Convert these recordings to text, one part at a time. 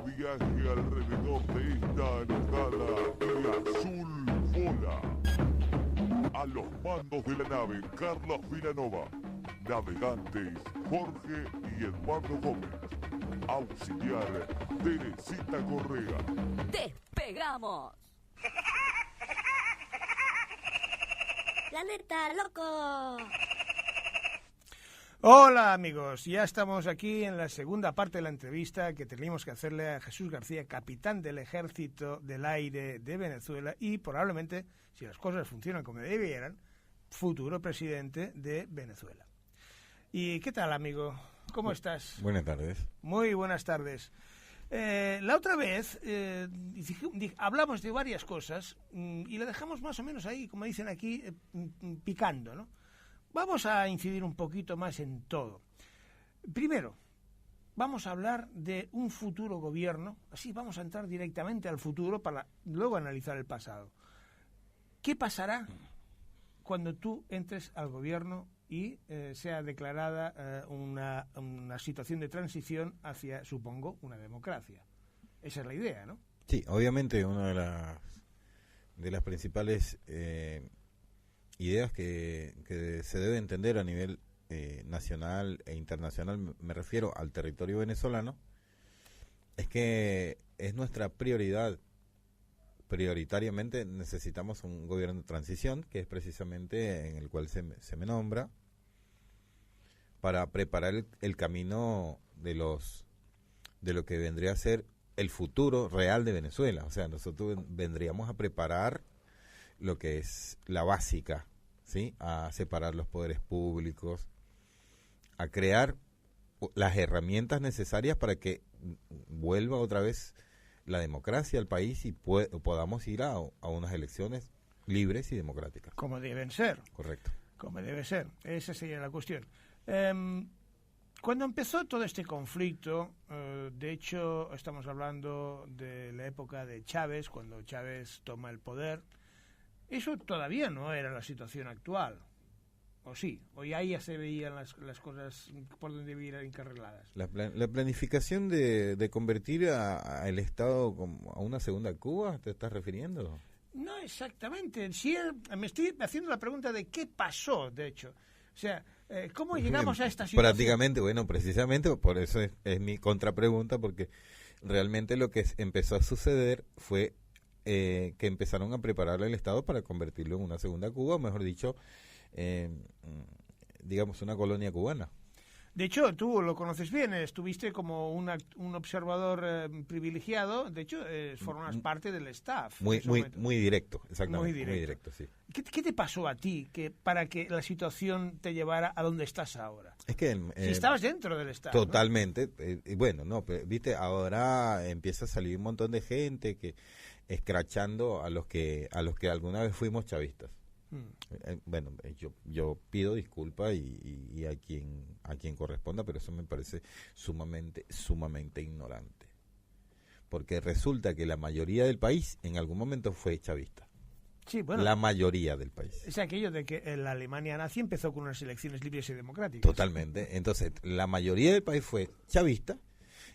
viaje alrededor de esta enojada y azul bola. A los mandos de la nave, Carlos Vilanova. Navegantes, Jorge y Eduardo Gómez. Auxiliar, Teresita Correa. ¡Despegamos! ¡Planeta loco! Hola amigos, ya estamos aquí en la segunda parte de la entrevista que teníamos que hacerle a Jesús García, capitán del Ejército del Aire de Venezuela y probablemente, si las cosas funcionan como debieran, futuro presidente de Venezuela. ¿Y qué tal, amigo? ¿Cómo estás? Buenas tardes. Muy buenas tardes. La otra vez hablamos de varias cosas y la dejamos más o menos ahí, como dicen aquí, picando, ¿no? Vamos a incidir un poquito más en todo. Primero, vamos a hablar de un futuro gobierno, así vamos a entrar directamente al futuro para luego analizar el pasado. ¿Qué pasará cuando tú entres al gobierno y sea declarada una situación de transición hacia, supongo, una democracia? Esa es la idea, ¿no? Sí, obviamente una de las principales ideas que se debe entender a nivel nacional e internacional, me refiero al territorio venezolano, es que es nuestra prioridad. Prioritariamente necesitamos un gobierno de transición, que es precisamente en el cual se me nombra, para preparar el camino de lo que vendría a ser el futuro real de Venezuela. O sea, nosotros vendríamos a preparar lo que es la básica, ¿sí? A separar los poderes públicos, a crear las herramientas necesarias para que vuelva otra vez la democracia al país y podamos ir a unas elecciones libres y democráticas. Como deben ser. Correcto. Como debe ser. Esa sería la cuestión. Cuando empezó todo este conflicto, de hecho estamos hablando de la época de Chávez, cuando Chávez toma el poder, eso todavía no era la situación actual, ¿o sí? ¿O ya se veían las cosas por donde debían ir encarriladas? La planificación de convertir el Estado a una segunda Cuba, ¿te estás refiriendo? No exactamente. Sí, me estoy haciendo la pregunta de qué pasó, de hecho. O sea, ¿cómo llegamos a esta situación? Prácticamente, bueno, precisamente por eso es mi contrapregunta, porque realmente lo que empezó a suceder fue que empezaron a preparar el Estado para convertirlo en una segunda Cuba, o mejor dicho, digamos una colonia cubana. De hecho, tú lo conoces bien, estuviste como un observador privilegiado, de hecho, formas parte del staff. Muy directo, exactamente. Muy directo, sí. ¿Qué te pasó a ti para que la situación te llevara a donde estás ahora? Es que si estabas dentro del staff. Totalmente. ¿No? Bueno, no, pero, viste, ahora empieza a salir un montón de gente que escrachando a los que alguna vez fuimos chavistas. Bueno, yo pido disculpas y a quien corresponda, pero eso me parece sumamente ignorante, porque resulta que la mayoría del país en algún momento fue chavista. Sí, bueno, la mayoría del país. Es aquello de que la Alemania nazi empezó con unas elecciones libres y democráticas. Totalmente. Entonces, la mayoría del país fue chavista,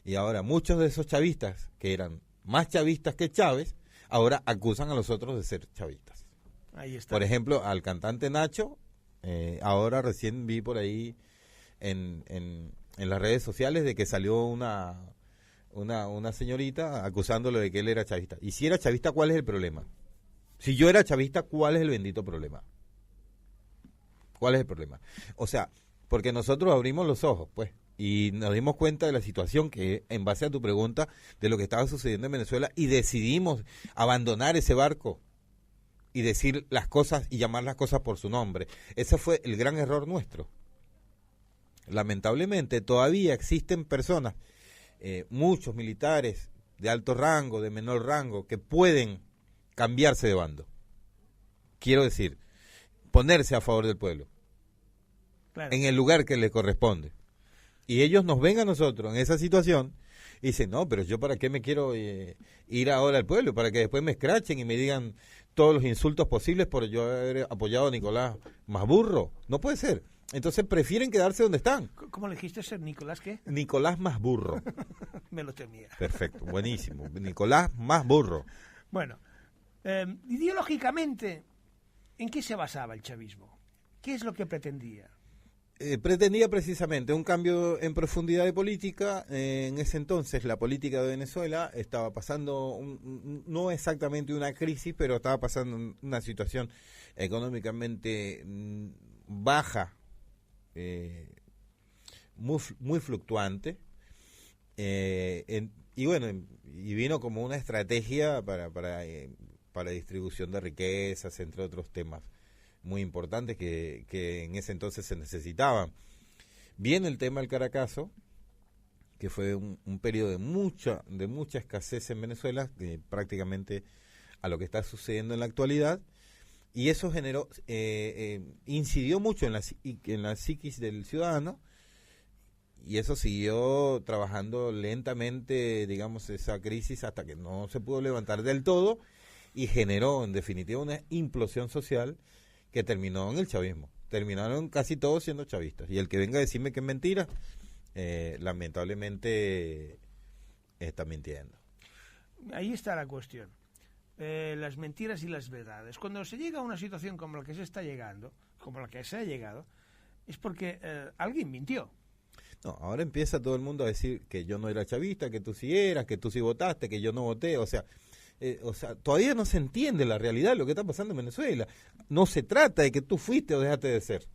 y ahora muchos de esos chavistas, que eran más chavistas que Chávez, ahora acusan a los otros de ser chavistas. Ahí está. Por ejemplo, al cantante Nacho, ahora recién vi por ahí en las redes sociales de que salió una señorita acusándolo de que él era chavista. Y si era chavista, ¿cuál es el problema? Si yo era chavista, ¿cuál es el bendito problema? ¿Cuál es el problema? O sea, porque nosotros abrimos los ojos, pues, y nos dimos cuenta de la situación que, en base a tu pregunta, de lo que estaba sucediendo en Venezuela, y decidimos abandonar ese barco y decir las cosas y llamar las cosas por su nombre. Ese fue el gran error nuestro. Lamentablemente todavía existen personas, muchos militares de alto rango, de menor rango, que pueden cambiarse de bando. Quiero decir, ponerse a favor del pueblo, claro, en el lugar que le corresponde. Y ellos nos ven a nosotros en esa situación y dicen, no, pero yo para qué me quiero ir ahora al pueblo, para que después me escrachen y me digan todos los insultos posibles por yo haber apoyado a Nicolás más burro. No puede ser. Entonces prefieren quedarse donde están. ¿Cómo le dijiste ser Nicolás qué? Nicolás más burro. Me lo temía. Perfecto, buenísimo. Nicolás más burro. Bueno, ideológicamente, ¿en qué se basaba el chavismo? ¿Qué es lo que pretendía? Pretendía precisamente un cambio en profundidad de política. En ese entonces la política de Venezuela estaba pasando, no exactamente una crisis, pero estaba pasando una situación económicamente baja, muy fluctuante. Y bueno, y vino como una estrategia para distribución de riquezas, entre otros temas muy importantes que en ese entonces se necesitaban. Viene el tema del Caracazo, que fue un periodo de mucha escasez en Venezuela, prácticamente a lo que está sucediendo en la actualidad, y eso generó, incidió mucho en la psiquis del ciudadano, y eso siguió trabajando lentamente, digamos, esa crisis hasta que no se pudo levantar del todo, y generó, en definitiva, una implosión social que terminó en el chavismo. Terminaron casi todos siendo chavistas. Y el que venga a decirme que es mentira, lamentablemente está mintiendo. Ahí está la cuestión. Las mentiras y las verdades. Cuando se llega a una situación como la que se está llegando, como la que se ha llegado, es porque alguien mintió. No, ahora empieza todo el mundo a decir que yo no era chavista, que tú sí eras, que tú sí votaste, que yo no voté. O sea, todavía no se entiende la realidad de lo que está pasando en Venezuela. No se trata de que tú fuiste o dejaste de ser.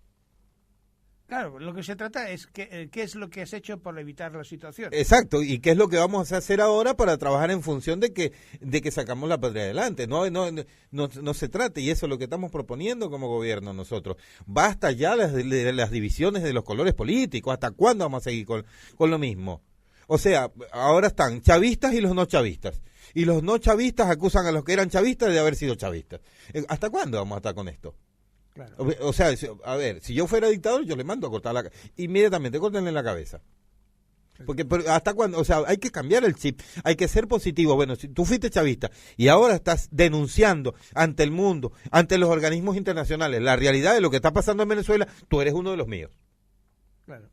Claro, lo que se trata es qué es lo que has hecho por evitar la situación. Exacto, y qué es lo que vamos a hacer ahora para trabajar en función de que sacamos la patria adelante. No se trata, y eso es lo que estamos proponiendo como gobierno nosotros. Basta ya de las divisiones de los colores políticos. ¿Hasta cuándo vamos a seguir con lo mismo? O sea, ahora están chavistas y los no chavistas. Y los no chavistas acusan a los que eran chavistas de haber sido chavistas. ¿Hasta cuándo vamos a estar con esto? Claro. O sea, a ver, si yo fuera dictador, yo le mando a cortar inmediatamente, córtenle la cabeza. Porque hasta cuándo, o sea, hay que cambiar el chip, hay que ser positivo. Bueno, si tú fuiste chavista y ahora estás denunciando ante el mundo, ante los organismos internacionales, la realidad de lo que está pasando en Venezuela, tú eres uno de los míos. Claro.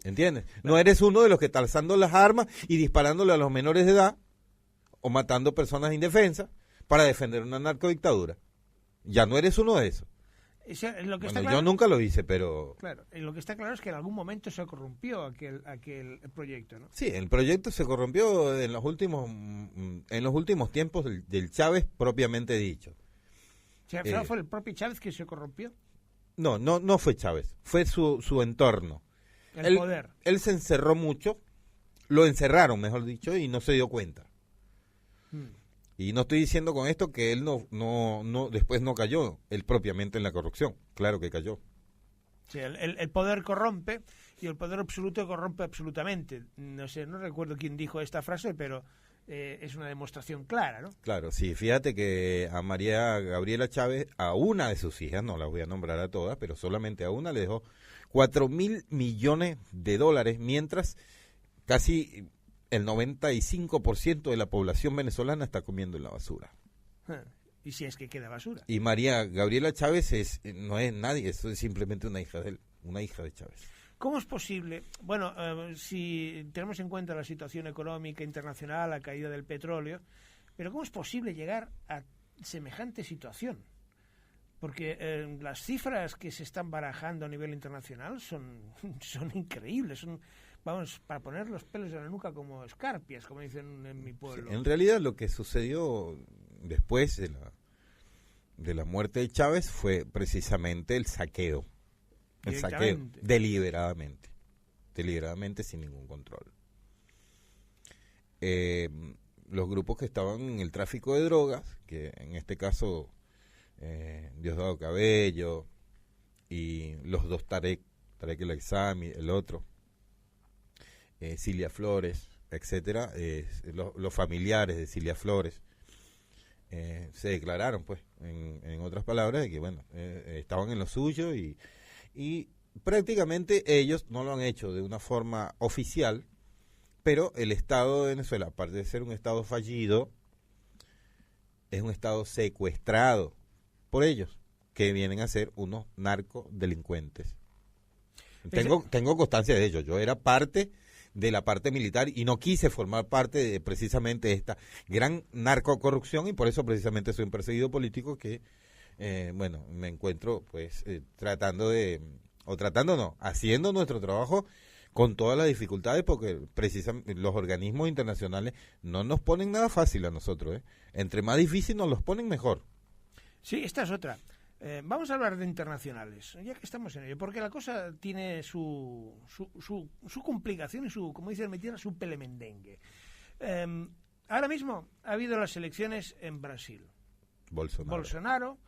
¿Entiendes? No eres uno de los que está alzando las armas y disparándole a los menores de edad o matando personas indefensas para defender una narcodictadura. Ya no eres uno de esos. Lo que está Bueno, claro, yo nunca lo hice, pero... Claro, lo que está claro es que en algún momento se corrompió aquel proyecto, ¿no? Sí, el proyecto se corrompió en los últimos tiempos del Chávez propiamente dicho. O sea, ¿fue el propio Chávez que se corrompió? No fue Chávez, fue su entorno. El poder. Él se encerró mucho, lo encerraron, mejor dicho, y no se dio cuenta. Y no estoy diciendo con esto que él después no cayó, él propiamente en la corrupción. Claro que cayó. Sí, el poder corrompe y el poder absoluto corrompe absolutamente. No sé, no recuerdo quién dijo esta frase, pero es una demostración clara, ¿no? Claro, sí, fíjate que a María Gabriela Chávez, a una de sus hijas, no las voy a nombrar a todas, pero solamente a una le dejó 4.000 millones de dólares, mientras casi el 95% de la población venezolana está comiendo en la basura. Y si es que queda basura. Y María Gabriela Chávez no es nadie, eso es simplemente una hija de él, una hija de Chávez. ¿Cómo es posible? Bueno, si tenemos en cuenta la situación económica internacional, la caída del petróleo, pero ¿cómo es posible llegar a semejante situación? Porque las cifras que se están barajando a nivel internacional son increíbles, vamos, para poner los pelos en la nuca como escarpias, como dicen en mi pueblo. Sí, en realidad lo que sucedió después de la muerte de Chávez fue precisamente el saqueo. El saqueo, deliberadamente sin ningún control. Los grupos que estaban en el tráfico de drogas, que en este caso Diosdado Cabello y los dos Tarek El Aissami, el otro, Cilia Flores, etcétera, los familiares de Cilia Flores se declararon, pues, en otras palabras, de que bueno, estaban en lo suyo y prácticamente ellos no lo han hecho de una forma oficial, pero el Estado de Venezuela, aparte de ser un Estado fallido, es un Estado secuestrado por ellos, que vienen a ser unos narcodelincuentes Tengo constancia de ello. Yo era parte de la parte militar y no quise formar parte de precisamente esta gran narcocorrupción, y por eso precisamente soy un perseguido político que, me encuentro pues haciendo nuestro trabajo con todas las dificultades, porque precisamente los organismos internacionales no nos ponen nada fácil a nosotros, ¿eh? Entre más difícil nos los ponen, mejor. Sí, esta es otra. Vamos a hablar de internacionales, ya que estamos en ello, porque la cosa tiene su complicación y como dice el Metida, su pelemendengue. Ahora mismo ha habido las elecciones en Brasil. Bolsonaro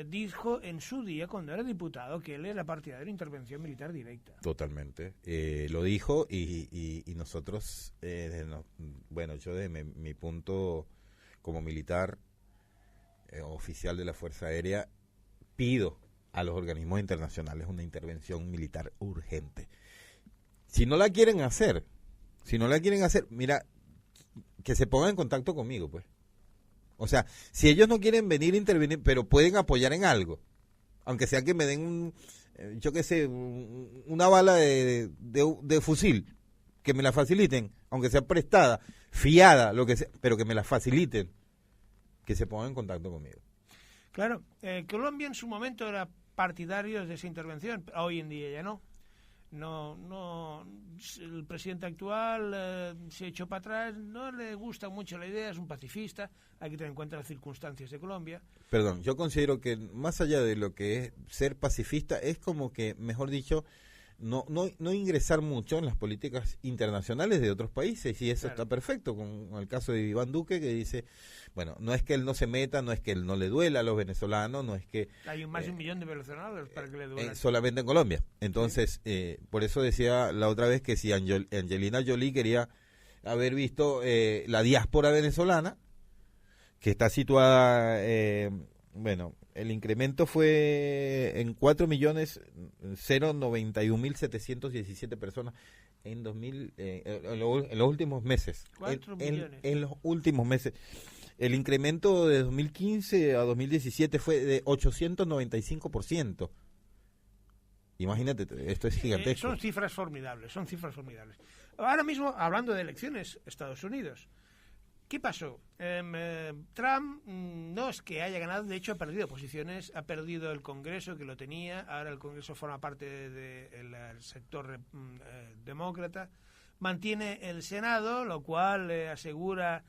dijo en su día, cuando era diputado, que él era partidario de intervención militar directa. Totalmente. Lo dijo y nosotros, yo de mi punto como militar, oficial de la Fuerza Aérea, pido a los organismos internacionales una intervención militar urgente. Si no la quieren hacer, mira, que se pongan en contacto conmigo, pues. O sea, si ellos no quieren venir a intervenir, pero pueden apoyar en algo, aunque sea que me den una bala de fusil, que me la faciliten, aunque sea prestada, fiada, lo que sea, pero que me la faciliten, que se pongan en contacto conmigo. Claro, Colombia en su momento era partidario de esa intervención, hoy en día ya no. No, el presidente actual se echó para atrás, no le gusta mucho la idea, es un pacifista, hay que tener en cuenta las circunstancias de Colombia. Perdón, yo considero que más allá de lo que es ser pacifista, es como que, mejor dicho, no ingresar mucho en las políticas internacionales de otros países, y eso claro. Está perfecto, con el caso de Iván Duque, que dice, bueno, no es que él no se meta, no es que él no le duela a los venezolanos, no es que... Hay más de 1 millón de venezolanos para que le duela. Solamente en Colombia. Entonces, por eso decía la otra vez que si Angelina Jolie quería haber visto la diáspora venezolana, que está situada, el incremento fue en 4.091.717 personas en los últimos meses. 4 millones. En los últimos meses. El incremento de 2015 a 2017 fue de 895%. Imagínate, esto es gigantesco. Son cifras formidables. Ahora mismo, hablando de elecciones, Estados Unidos. ¿Qué pasó? Trump no es que haya ganado, de hecho ha perdido posiciones, ha perdido el Congreso que lo tenía, ahora el Congreso forma parte del sector demócrata, mantiene el Senado, lo cual asegura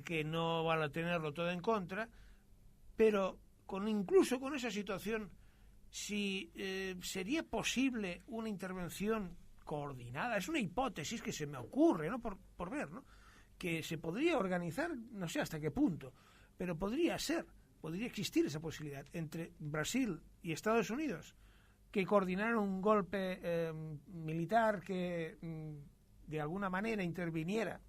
que no van a tenerlo todo en contra, pero incluso con esa situación, si sería posible una intervención coordinada, es una hipótesis que se me ocurre, ¿no? por ver, ¿no? Que se podría organizar, no sé hasta qué punto, pero podría existir esa posibilidad entre Brasil y Estados Unidos, que coordinaran un golpe militar que de alguna manera interviniera,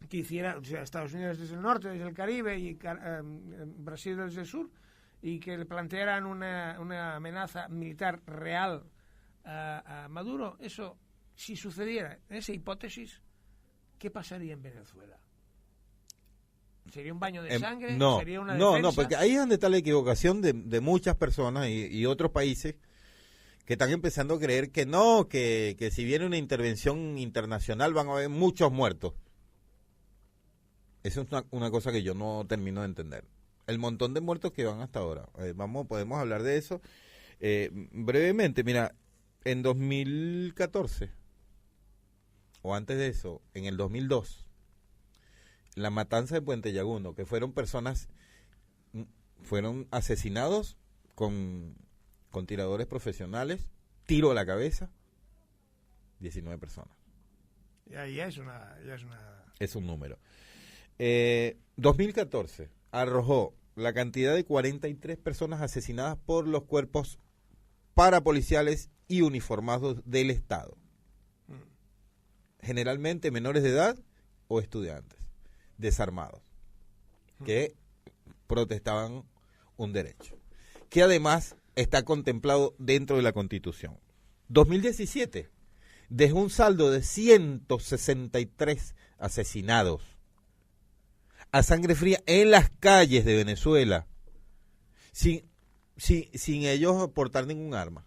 que hiciera, o sea, Estados Unidos desde el norte, desde el Caribe, y Brasil desde el sur, y que le plantearan una amenaza militar real a Maduro. Eso, si sucediera en esa hipótesis, ¿qué pasaría en Venezuela? ¿Sería un baño de sangre? No, ¿Sería una defensa? No, porque ahí es donde está la equivocación de muchas personas y otros países que están empezando a creer que no, que si viene una intervención internacional van a haber muchos muertos. Eso es una cosa que yo no termino de entender. El montón de muertos que van hasta ahora. Podemos hablar de eso brevemente. Mira, en 2014... o antes de eso, en el 2002, la matanza de Puente Llaguno, que fueron asesinados con tiradores profesionales, tiro a la cabeza, 19 personas. Es un número. 2014 arrojó la cantidad de 43 personas asesinadas por los cuerpos parapoliciales y uniformados del Estado. Generalmente menores de edad o estudiantes desarmados que protestaban un derecho, que además está contemplado dentro de la Constitución. 2017 dejó un saldo de 163 asesinados a sangre fría en las calles de Venezuela, sin ellos portar ningún arma.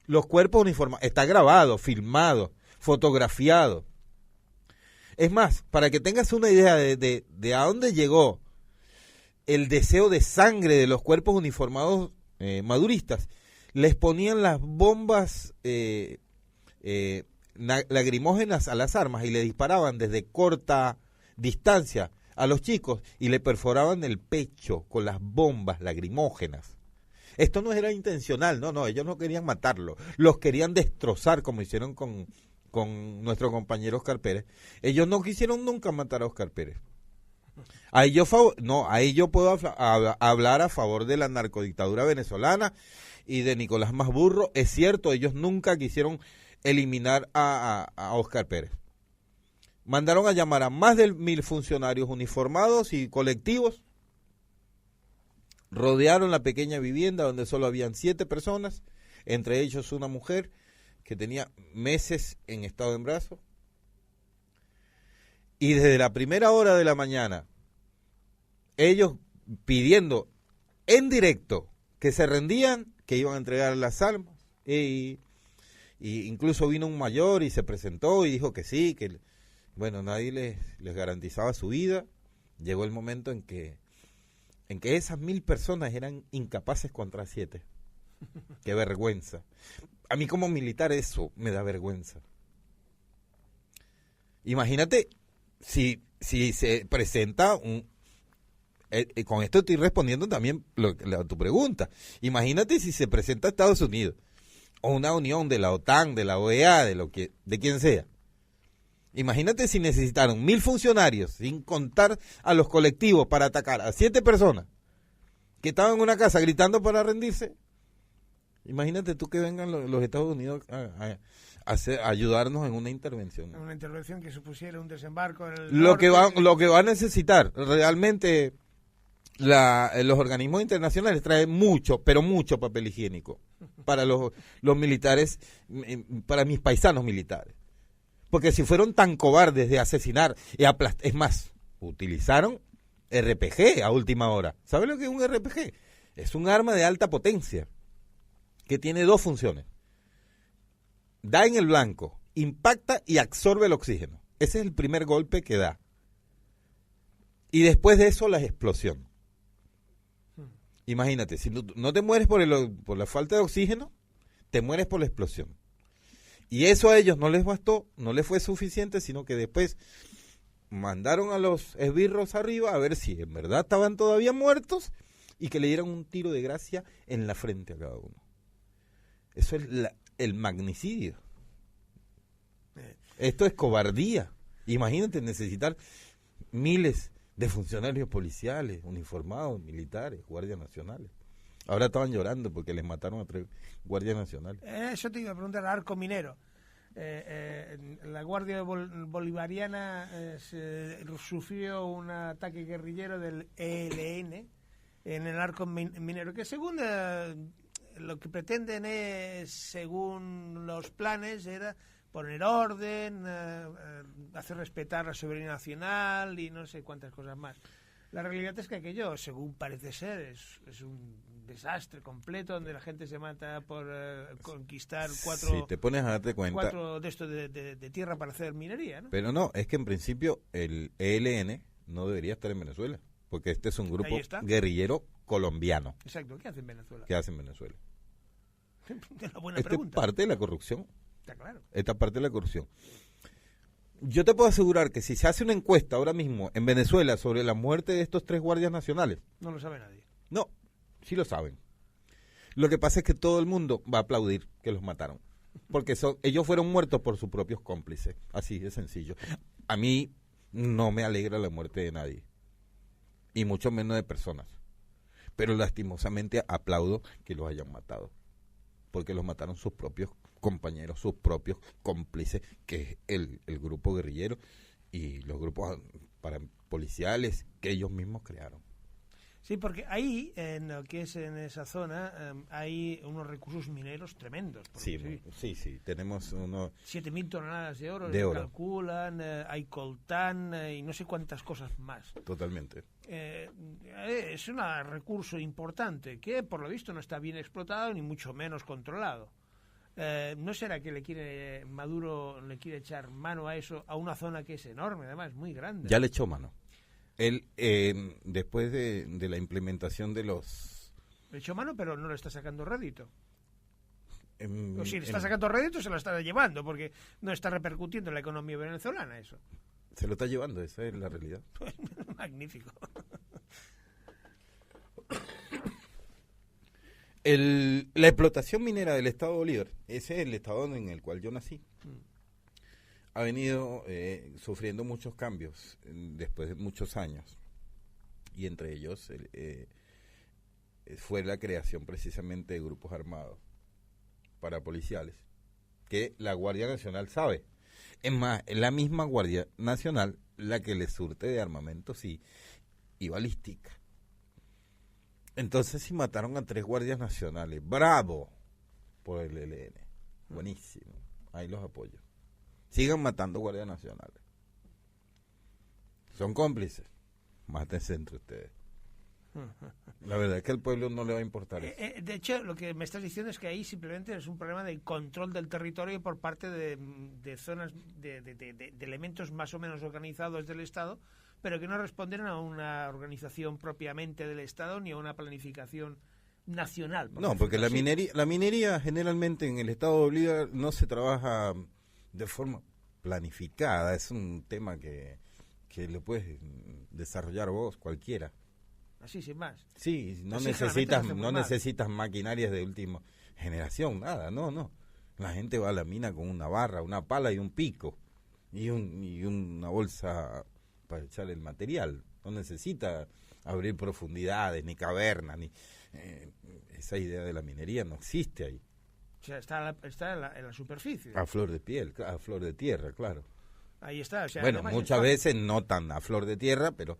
los cuerpos uniformados. Está grabado, filmado, fotografiado. Es más, para que tengas una idea de a dónde llegó el deseo de sangre de los cuerpos uniformados maduristas, les ponían las bombas lacrimógenas a las armas y le disparaban desde corta distancia a los chicos y le perforaban el pecho con las bombas lacrimógenas. Esto no era intencional, no, ellos no querían matarlo, los querían destrozar como hicieron con nuestro compañero Oscar Pérez. Ellos no quisieron nunca matar a Oscar Pérez. Ahí yo puedo hablar a favor de la narcodictadura venezolana y de Nicolás Maduro. Es cierto, ellos nunca quisieron eliminar a Oscar Pérez. Mandaron a llamar a más de 1,000 funcionarios uniformados y colectivos. Rodearon la pequeña vivienda donde solo habían 7 personas, entre ellos una mujer que tenía meses en estado de embarazo. Y desde la primera hora de la mañana, ellos pidiendo en directo que se rendían, que iban a entregar las armas. Y incluso vino un mayor y se presentó y dijo que sí, que bueno, nadie les garantizaba su vida. Llegó el momento en que esas 1,000 personas eran incapaces contra 7. Qué vergüenza. A mí como militar eso me da vergüenza. Imagínate si se presenta con esto estoy respondiendo también a tu pregunta. Imagínate si se presenta Estados Unidos o una unión de la OTAN, de la OEA, de quien sea. Imagínate si necesitaron 1,000 funcionarios, sin contar a los colectivos, para atacar a 7 personas que estaban en una casa gritando para rendirse. Imagínate tú que vengan los Estados Unidos a ayudarnos en una intervención. Una intervención que supusiera un desembarco en el lo que va a necesitar realmente los organismos internacionales traen mucho, pero mucho papel higiénico para los militares, para mis paisanos militares. Porque si fueron tan cobardes de asesinar y aplastar, es más, utilizaron RPG a última hora. ¿Sabe lo que es un RPG? Es un arma de alta potencia que tiene 2 funciones. Da en el blanco, impacta y absorbe el oxígeno. Ese es el primer golpe que da. Y después de eso, la explosión. Imagínate, si no te mueres por la falta de oxígeno, te mueres por la explosión. Y eso a ellos no les bastó, no les fue suficiente, sino que después mandaron a los esbirros arriba a ver si en verdad estaban todavía muertos y que le dieran un tiro de gracia en la frente a cada uno. Eso es el magnicidio. Esto es cobardía. Imagínate necesitar miles de funcionarios policiales, uniformados, militares, guardias nacionales. Ahora estaban llorando porque les mataron a 3 guardias nacionales. Eso te iba a preguntar, Arco Minero. La Guardia Bolivariana sufrió un ataque guerrillero del ELN en el Arco Minero, que según lo que pretenden es, según los planes, era poner orden, hacer respetar la soberanía nacional y no sé cuántas cosas más. La realidad es que aquello, según parece ser, es un desastre completo donde la gente se mata por conquistar 4 si te pones a darte cuenta, 4 de esto de tierra para hacer minería, ¿no? Pero no, es que en principio el ELN no debería estar en Venezuela, porque este es un grupo guerrillero colombiano. Exacto, ¿qué hace en Venezuela? ¿Qué hace en Venezuela? Es una buena Esta pregunta. es parte de la corrupción. Está claro. Esta parte de la corrupción. Yo te puedo asegurar que si se hace una encuesta ahora mismo en Venezuela sobre la muerte de estos 3 guardias nacionales, No lo sabe nadie. no, sí lo saben. Lo que pasa es que todo el mundo va a aplaudir que los mataron, porque ellos fueron muertos por sus propios cómplices, así de sencillo. A mí no me alegra la muerte de nadie, y mucho menos de personas, pero lastimosamente aplaudo que los hayan matado, porque los mataron sus propios compañeros, sus propios cómplices, que es el grupo guerrillero y los grupos policiales que ellos mismos crearon. Sí, porque ahí, en lo que es en esa zona, hay unos recursos mineros tremendos. Sí, tenemos unos 7.000 toneladas de oro, calculan, hay coltán y no sé cuántas cosas más. Totalmente. Es un recurso importante que, por lo visto, no está bien explotado ni mucho menos controlado. ¿No será que Maduro le quiere echar mano a eso, a una zona que es enorme, además, muy grande? Ya le echó mano. Él, después de la implementación de los... Le echó mano, pero no le está sacando rédito. em, O si le está em, sacando rédito, se lo está llevando, porque no está repercutiendo en la economía venezolana eso. se lo está llevando, esa es la realidad. Magnífico. La explotación minera del estado Bolívar, ese es el estado en el cual yo nací, ha venido sufriendo muchos cambios después de muchos años, y entre ellos fue la creación precisamente de grupos armados parapoliciales, que la Guardia Nacional sabe. Es más, es la misma Guardia Nacional la que le surte de armamentos y balística. Entonces sí mataron a 3 guardias nacionales. ¡Bravo! Por el ELN. Buenísimo. Ahí los apoyo. Sigan matando guardias nacionales. Son cómplices. Mátense entre ustedes. La verdad es que al pueblo no le va a importar eso. De hecho, lo que me estás diciendo es que ahí simplemente es un problema de control del territorio por parte de zonas, de elementos más o menos organizados del Estado, pero que no responden a una organización propiamente del Estado ni a una planificación nacional. No, porque la minería generalmente en el estado de Bolívar no se trabaja de forma planificada. Es un tema que lo puedes desarrollar vos, cualquiera. Así, sin más. Sí, no Así, necesitas maquinarias de última generación, nada, no. La gente va a la mina con una barra, una pala y un pico y una bolsa para echar el material. No necesita abrir profundidades, ni cavernas, ni esa idea de la minería no existe ahí. O sea, está en la superficie. A flor de piel, a flor de tierra, claro. Ahí está. O sea, bueno, muchas veces no tan a flor de tierra, pero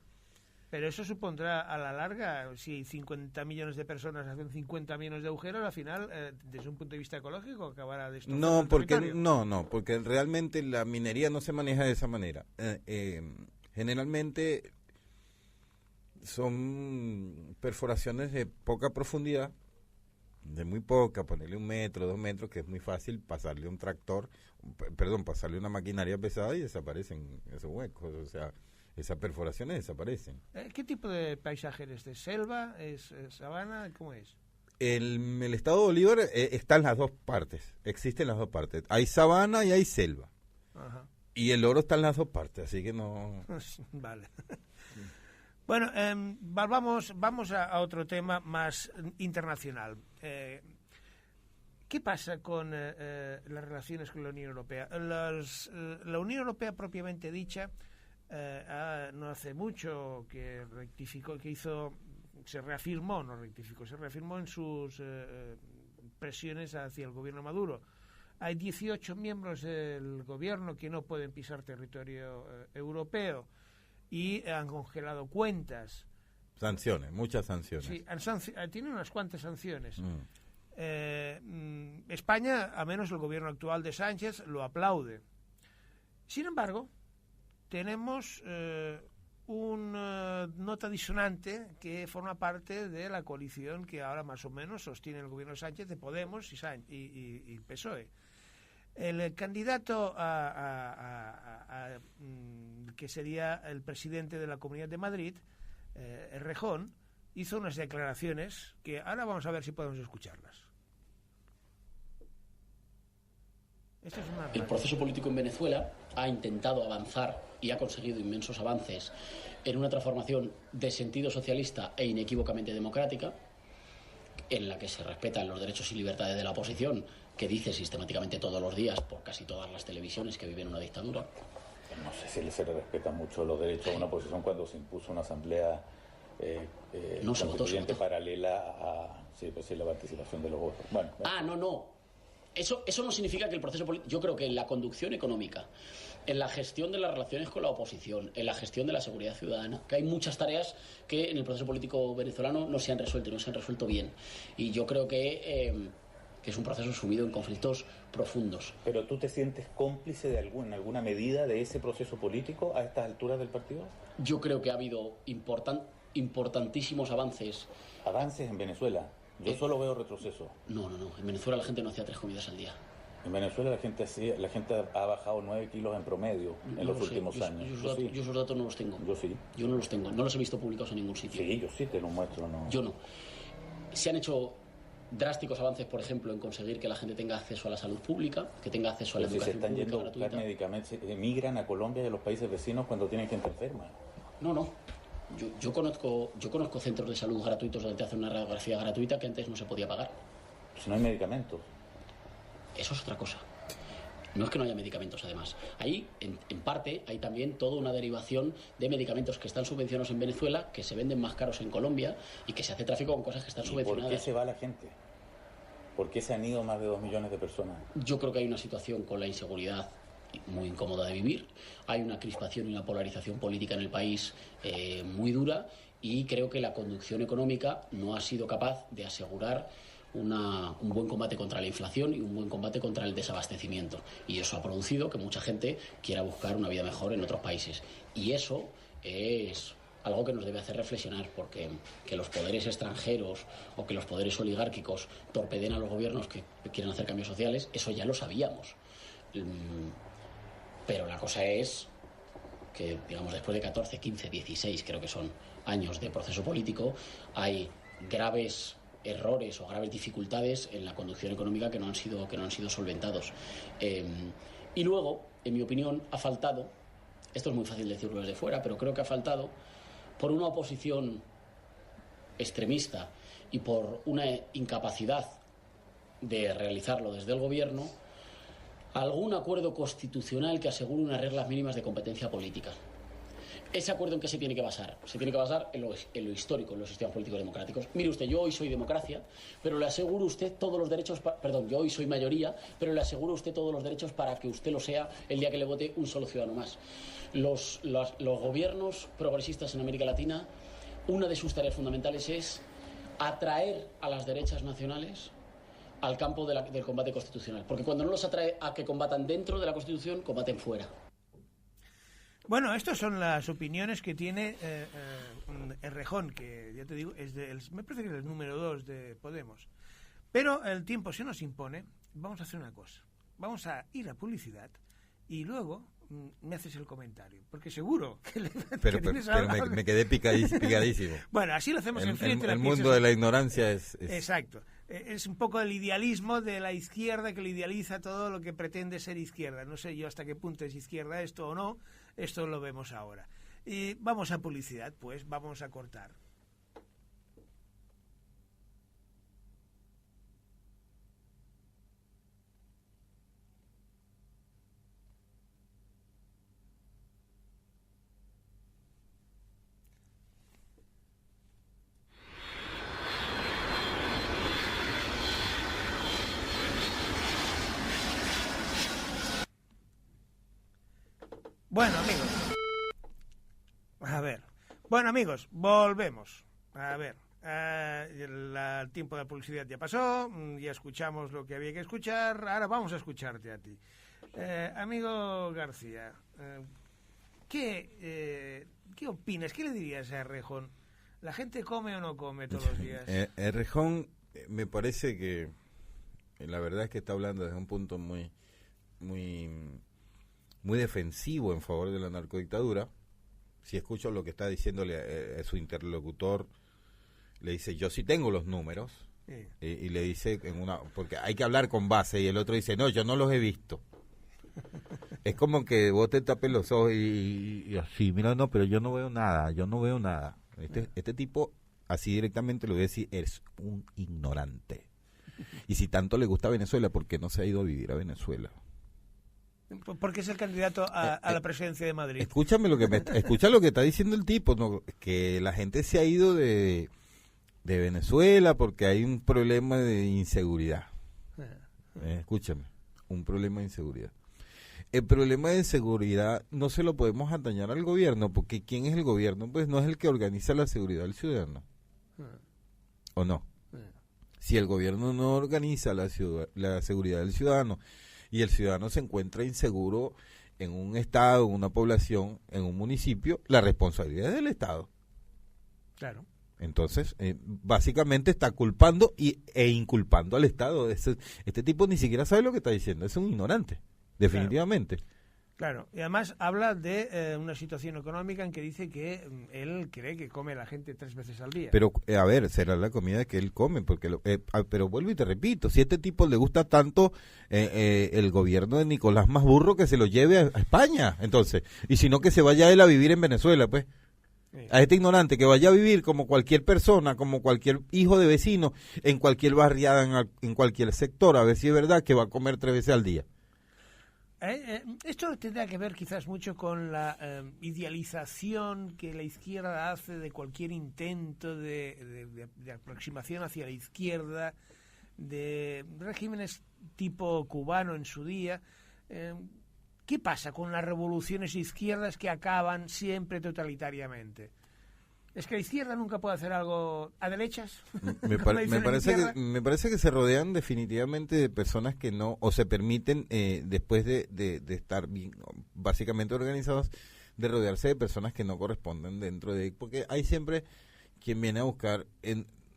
eso supondrá a la larga, si 50 millones de personas hacen 50 millones de agujeros, al final, desde un punto de vista ecológico, acabará destrozando el territorio. Porque realmente la minería no se maneja de esa manera. Generalmente son perforaciones de poca profundidad, de muy poca, ponerle 1 metro, 2 metros, que es muy fácil pasarle un tractor, pasarle una maquinaria pesada y desaparecen esos huecos, o sea, esas perforaciones desaparecen. ¿Qué tipo de paisaje es? ¿De selva? ¿Es sabana? ¿Cómo es? El estado de Bolívar están las dos partes, existen las dos partes, hay sabana y hay selva. Ajá. Y el oro está en las dos partes, así que no... Vale. Bueno, vamos a otro tema más internacional. ¿Qué pasa con las relaciones con la Unión Europea? La Unión Europea propiamente dicha no hace mucho que se reafirmó en sus presiones hacia el gobierno Maduro. Hay 18 miembros del gobierno que no pueden pisar territorio europeo y han congelado cuentas. Sanciones, muchas sanciones. Sí, tienen unas cuantas sanciones. España, a menos el gobierno actual de Sánchez, lo aplaude. Sin embargo, tenemos una nota disonante que forma parte de la coalición que ahora más o menos sostiene el gobierno de Sánchez, de Podemos y PSOE. El candidato que sería el presidente de la Comunidad de Madrid, Errejón, hizo unas declaraciones que ahora vamos a ver si podemos escucharlas. El proceso político en Venezuela ha intentado avanzar y ha conseguido inmensos avances en una transformación de sentido socialista e inequívocamente democrática, en la que se respetan los derechos y libertades de la oposición, que dice sistemáticamente todos los días por casi todas las televisiones que viven una dictadura. No sé si se le respetan mucho los derechos a una oposición cuando se impuso una asamblea constituyente paralela a la participación de los votos. Bueno. No. Eso no significa que el proceso político... Yo creo que en la conducción económica, en la gestión de las relaciones con la oposición, en la gestión de la seguridad ciudadana, que hay muchas tareas que en el proceso político venezolano no se han resuelto y no se han resuelto bien. Y yo creo que es un proceso sumido en conflictos profundos. ¿Pero tú te sientes cómplice en alguna medida de ese proceso político a estas alturas del partido? Yo creo que ha habido importantísimos avances. ¿Avances en Venezuela? Yo solo veo retroceso. No. En Venezuela la gente no hacía 3 comidas al día. En Venezuela la gente ha bajado 9 kilos en promedio en los últimos años. Yo esos datos no los tengo. Yo sí. Yo no los tengo. No los he visto publicados en ningún sitio. Sí, yo sí te los muestro. No. Yo no. Se han hecho drásticos avances, por ejemplo, en conseguir que la gente tenga acceso a la salud pública, que tenga acceso a la educación pública gratuita. Si se están yendo a buscar medicamentos, emigran a Colombia y a los países vecinos cuando tienen gente enferma. No. Yo conozco centros de salud gratuitos donde te hacen una radiografía gratuita que antes no se podía pagar. Si no hay medicamentos. Eso es otra cosa. No es que no haya medicamentos, además. Ahí, en parte, hay también toda una derivación de medicamentos que están subvencionados en Venezuela, que se venden más caros en Colombia y que se hace tráfico con cosas que están subvencionadas. ¿Por qué se va la gente? ¿Por qué se han ido más de 2 millones de personas? Yo creo que hay una situación con la inseguridad muy incómoda de vivir. Hay una crispación y una polarización política en el país muy dura, y creo que la conducción económica no ha sido capaz de asegurar un buen combate contra la inflación y un buen combate contra el desabastecimiento. Y eso ha producido que mucha gente quiera buscar una vida mejor en otros países. Y eso es algo que nos debe hacer reflexionar, porque que los poderes extranjeros o que los poderes oligárquicos torpeden a los gobiernos que quieren hacer cambios sociales, eso ya lo sabíamos. Pero la cosa es que, digamos, después de 14, 15, 16, creo que son años de proceso político, hay graves errores o graves dificultades en la conducción económica que no han sido solventados. Y luego, en mi opinión, ha faltado, esto es muy fácil decirlo desde fuera, pero creo que ha faltado, por una oposición extremista y por una incapacidad de realizarlo desde el gobierno, algún acuerdo constitucional que asegure unas reglas mínimas de competencia política. ¿Ese acuerdo en qué se tiene que basar? Se tiene que basar en lo histórico, en los sistemas políticos democráticos. Mire usted, yo hoy soy democracia, pero le aseguro a usted todos los derechos... yo hoy soy mayoría, pero le aseguro a usted todos los derechos para que usted lo sea el día que le vote un solo ciudadano más. Los gobiernos progresistas en América Latina, una de sus tareas fundamentales es atraer a las derechas nacionales al campo del combate constitucional. Porque cuando no los atrae a que combatan dentro de la Constitución, combaten fuera. Bueno, estas son las opiniones que tiene Errejón, que ya te digo, me parece que es el número 2 de Podemos. Pero el tiempo se nos impone. Vamos a hacer una cosa. Vamos a ir a publicidad y luego me haces el comentario. Porque seguro que... Pero me quedé picadísimo. Bueno, así lo hacemos en frente. El mundo de la ignorancia es... Exacto. Es un poco el idealismo de la izquierda, que le idealiza todo lo que pretende ser izquierda. No sé yo hasta qué punto es izquierda esto o no. Esto lo vemos ahora. Y vamos a publicidad, pues, vamos a cortar. Bueno, amigos. A ver. Bueno, amigos, volvemos. A ver. El tiempo de publicidad ya pasó. Ya escuchamos lo que había que escuchar. Ahora vamos a escucharte a ti. Amigo García, ¿qué opinas? ¿Qué le dirías a Errejón? ¿La gente come o no come todos los días? Errejón, me parece que la verdad es que está hablando desde un punto muy defensivo en favor de la narcodictadura. Si escucho lo que está diciéndole su interlocutor, le dice, yo sí tengo los números, sí. Y le dice, porque hay que hablar con base, y el otro dice, no, yo no los he visto. Es como que vos te tapes los ojos y así, mira, no, pero yo no veo nada. Este tipo, así directamente lo voy a decir, es un ignorante. Y si tanto le gusta Venezuela, ¿por qué no se ha ido a vivir a Venezuela? Porque es el candidato a la presidencia de Madrid. Escucha lo que está diciendo el tipo, ¿no? Que la gente se ha ido de Venezuela porque hay un problema de inseguridad. Escúchame, un problema de inseguridad. El problema de inseguridad no se lo podemos atañar al gobierno, porque ¿quién es el gobierno? Pues no es el que organiza la seguridad del ciudadano. ¿O no? Si el gobierno no organiza la seguridad del ciudadano, y el ciudadano se encuentra inseguro en un estado, en una población, en un municipio, la responsabilidad es del Estado. Claro. Entonces, básicamente está culpando e inculpando al Estado. Este tipo ni siquiera sabe lo que está diciendo, es un ignorante, definitivamente. Claro, y además habla de una situación económica en que dice que él cree que come la gente 3 veces al día. Pero, a ver, será la comida que él come, porque pero vuelvo y te repito, si a este tipo le gusta tanto el gobierno de Nicolás Maduro, que se lo lleve a España, entonces, y si no, que se vaya él a vivir en Venezuela, pues. A este ignorante que vaya a vivir como cualquier persona, como cualquier hijo de vecino, en cualquier barriada, en cualquier sector, a ver si es verdad que va a comer 3 veces al día. Esto tendrá que ver quizás mucho con la idealización que la izquierda hace de cualquier intento de aproximación hacia la izquierda, de regímenes tipo cubano en su día. ¿Qué pasa con las revoluciones izquierdas que acaban siempre totalitariamente? ¿Es que la izquierda nunca puede hacer algo a derechas? Me parece que se rodean definitivamente de personas que no, o se permiten, después de estar bien, básicamente organizados, de rodearse de personas que no corresponden dentro de... Porque hay siempre quien viene a buscar,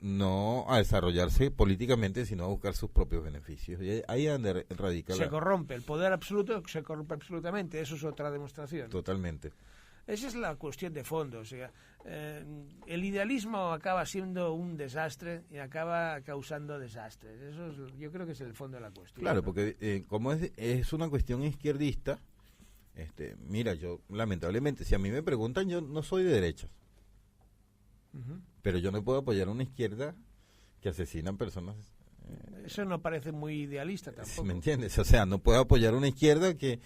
no a desarrollarse políticamente, sino a buscar sus propios beneficios. Y ahí es donde radica se corrompe, el poder absoluto se corrompe absolutamente, eso es otra demostración. Totalmente. Esa es la cuestión de fondo, o sea, el idealismo acaba siendo un desastre y acaba causando desastres. Eso yo creo que es el fondo de la cuestión. Claro, ¿no? porque como es una cuestión izquierdista, mira, yo lamentablemente, si a mí me preguntan, yo no soy de derechas, pero yo no puedo apoyar a una izquierda que asesinan personas. Eso no parece muy idealista tampoco. ¿Me entiendes? O sea, no puedo apoyar a una izquierda que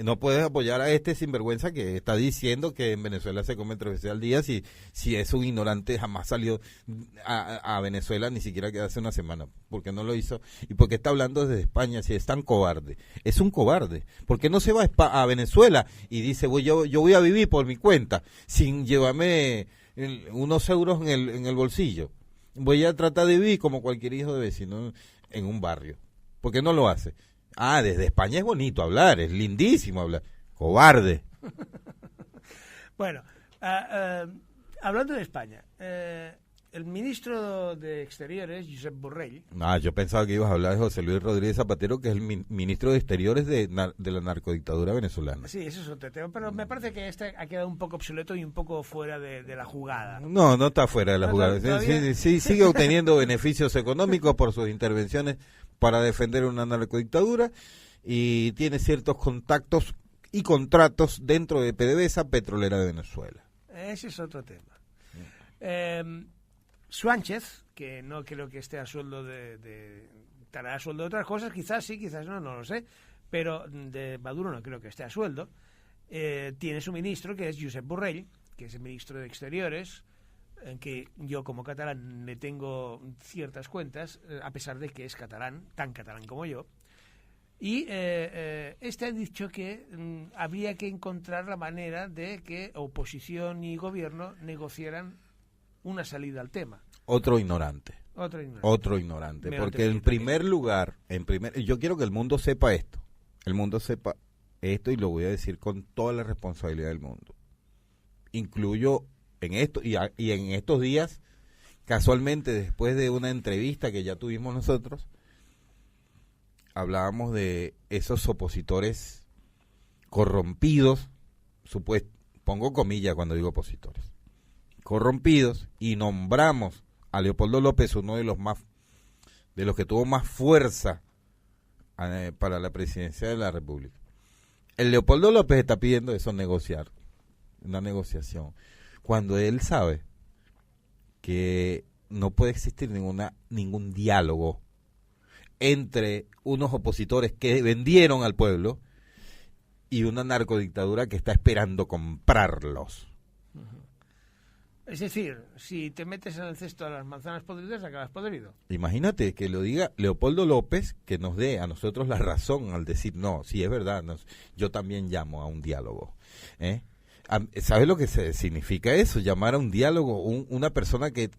no puedes apoyar a este sinvergüenza que está diciendo que en Venezuela se come 3 veces al día, si es un ignorante, jamás salió a Venezuela, ni siquiera que hace una semana. ¿Por qué no lo hizo? ¿Y por qué está hablando desde España si es tan cobarde? Es un cobarde. ¿Por qué no se va a Venezuela y dice, yo voy a vivir por mi cuenta sin llevarme unos euros en el bolsillo? Voy a tratar de vivir como cualquier hijo de vecino en un barrio. ¿Por qué no lo hace? Desde España es bonito hablar, es lindísimo hablar. Cobarde. Bueno, hablando de España, el ministro de Exteriores, Josep Borrell... Yo pensaba que ibas a hablar de José Luis Rodríguez Zapatero, que es el ministro de Exteriores de la narcodictadura venezolana. Sí, eso es otro tema, pero me parece que este ha quedado un poco obsoleto y un poco fuera de la jugada. No está fuera de la jugada. Sí, sigue obteniendo beneficios económicos por sus intervenciones para defender una narcodictadura y tiene ciertos contactos y contratos dentro de PDVSA, Petrolera de Venezuela. Ese es otro tema. Sánchez, que no creo que esté a sueldo estará a sueldo de otras cosas, quizás sí, quizás no lo sé, pero de Maduro no creo que esté a sueldo. Tiene su ministro, que es Josep Borrell, que es el ministro de Exteriores, en que yo como catalán le tengo ciertas cuentas, a pesar de que es catalán, tan catalán como yo. Y este ha dicho que habría que encontrar la manera de que oposición y gobierno negociaran una salida al tema. Otro ignorante. Porque en primer lugar, yo quiero que el mundo sepa esto. El mundo sepa esto y lo voy a decir con toda la responsabilidad del mundo. Incluyo en esto y en estos días, casualmente después de una entrevista que ya tuvimos nosotros, hablábamos de esos opositores corrompidos, pongo comillas cuando digo opositores, corrompidos, y nombramos a Leopoldo López uno de los que tuvo más fuerza para la presidencia de la República. El Leopoldo López está pidiendo eso, negociar, una negociación, cuando él sabe que no puede existir ningún diálogo entre unos opositores que vendieron al pueblo y una narcodictadura que está esperando comprarlos. Es decir, si te metes en el cesto de las manzanas podridas, acabas podrido. Imagínate que lo diga Leopoldo López, que nos dé a nosotros la razón al decir, no, sí es verdad, yo también llamo a un diálogo. ¿Sabes lo que significa eso? Llamar a un diálogo, una persona que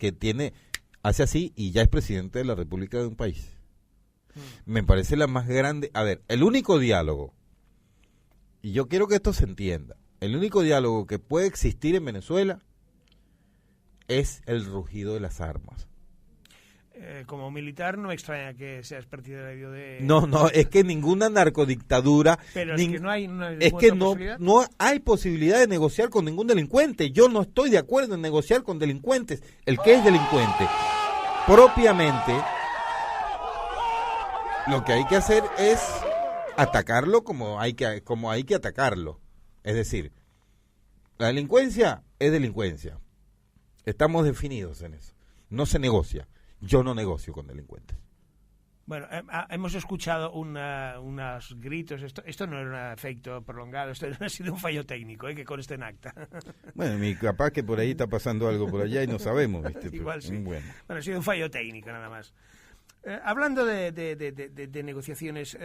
hace así y ya es presidente de la República de un país. Me parece la más grande. A ver, el único diálogo, y yo quiero que esto se entienda, el único diálogo que puede existir en Venezuela es el rugido de las armas. Como militar no extraña que seas partidario de... No, es que ninguna narcodictadura... Pero es que no hay... es que no hay posibilidad de negociar con ningún delincuente. Yo no estoy de acuerdo en negociar con delincuentes. El que es delincuente, propiamente, lo que hay que hacer es atacarlo como hay que atacarlo. Es decir, la delincuencia es delincuencia. Estamos definidos en eso. No se negocia. Yo no negocio con delincuentes. Bueno, hemos escuchado unos gritos. Esto no era un efecto prolongado, esto ha sido un fallo técnico, que conste en acta. Bueno, capaz que por ahí está pasando algo por allá y no sabemos, ¿viste? Igual sí. Bueno, ha sido un fallo técnico nada más. Hablando de negociaciones,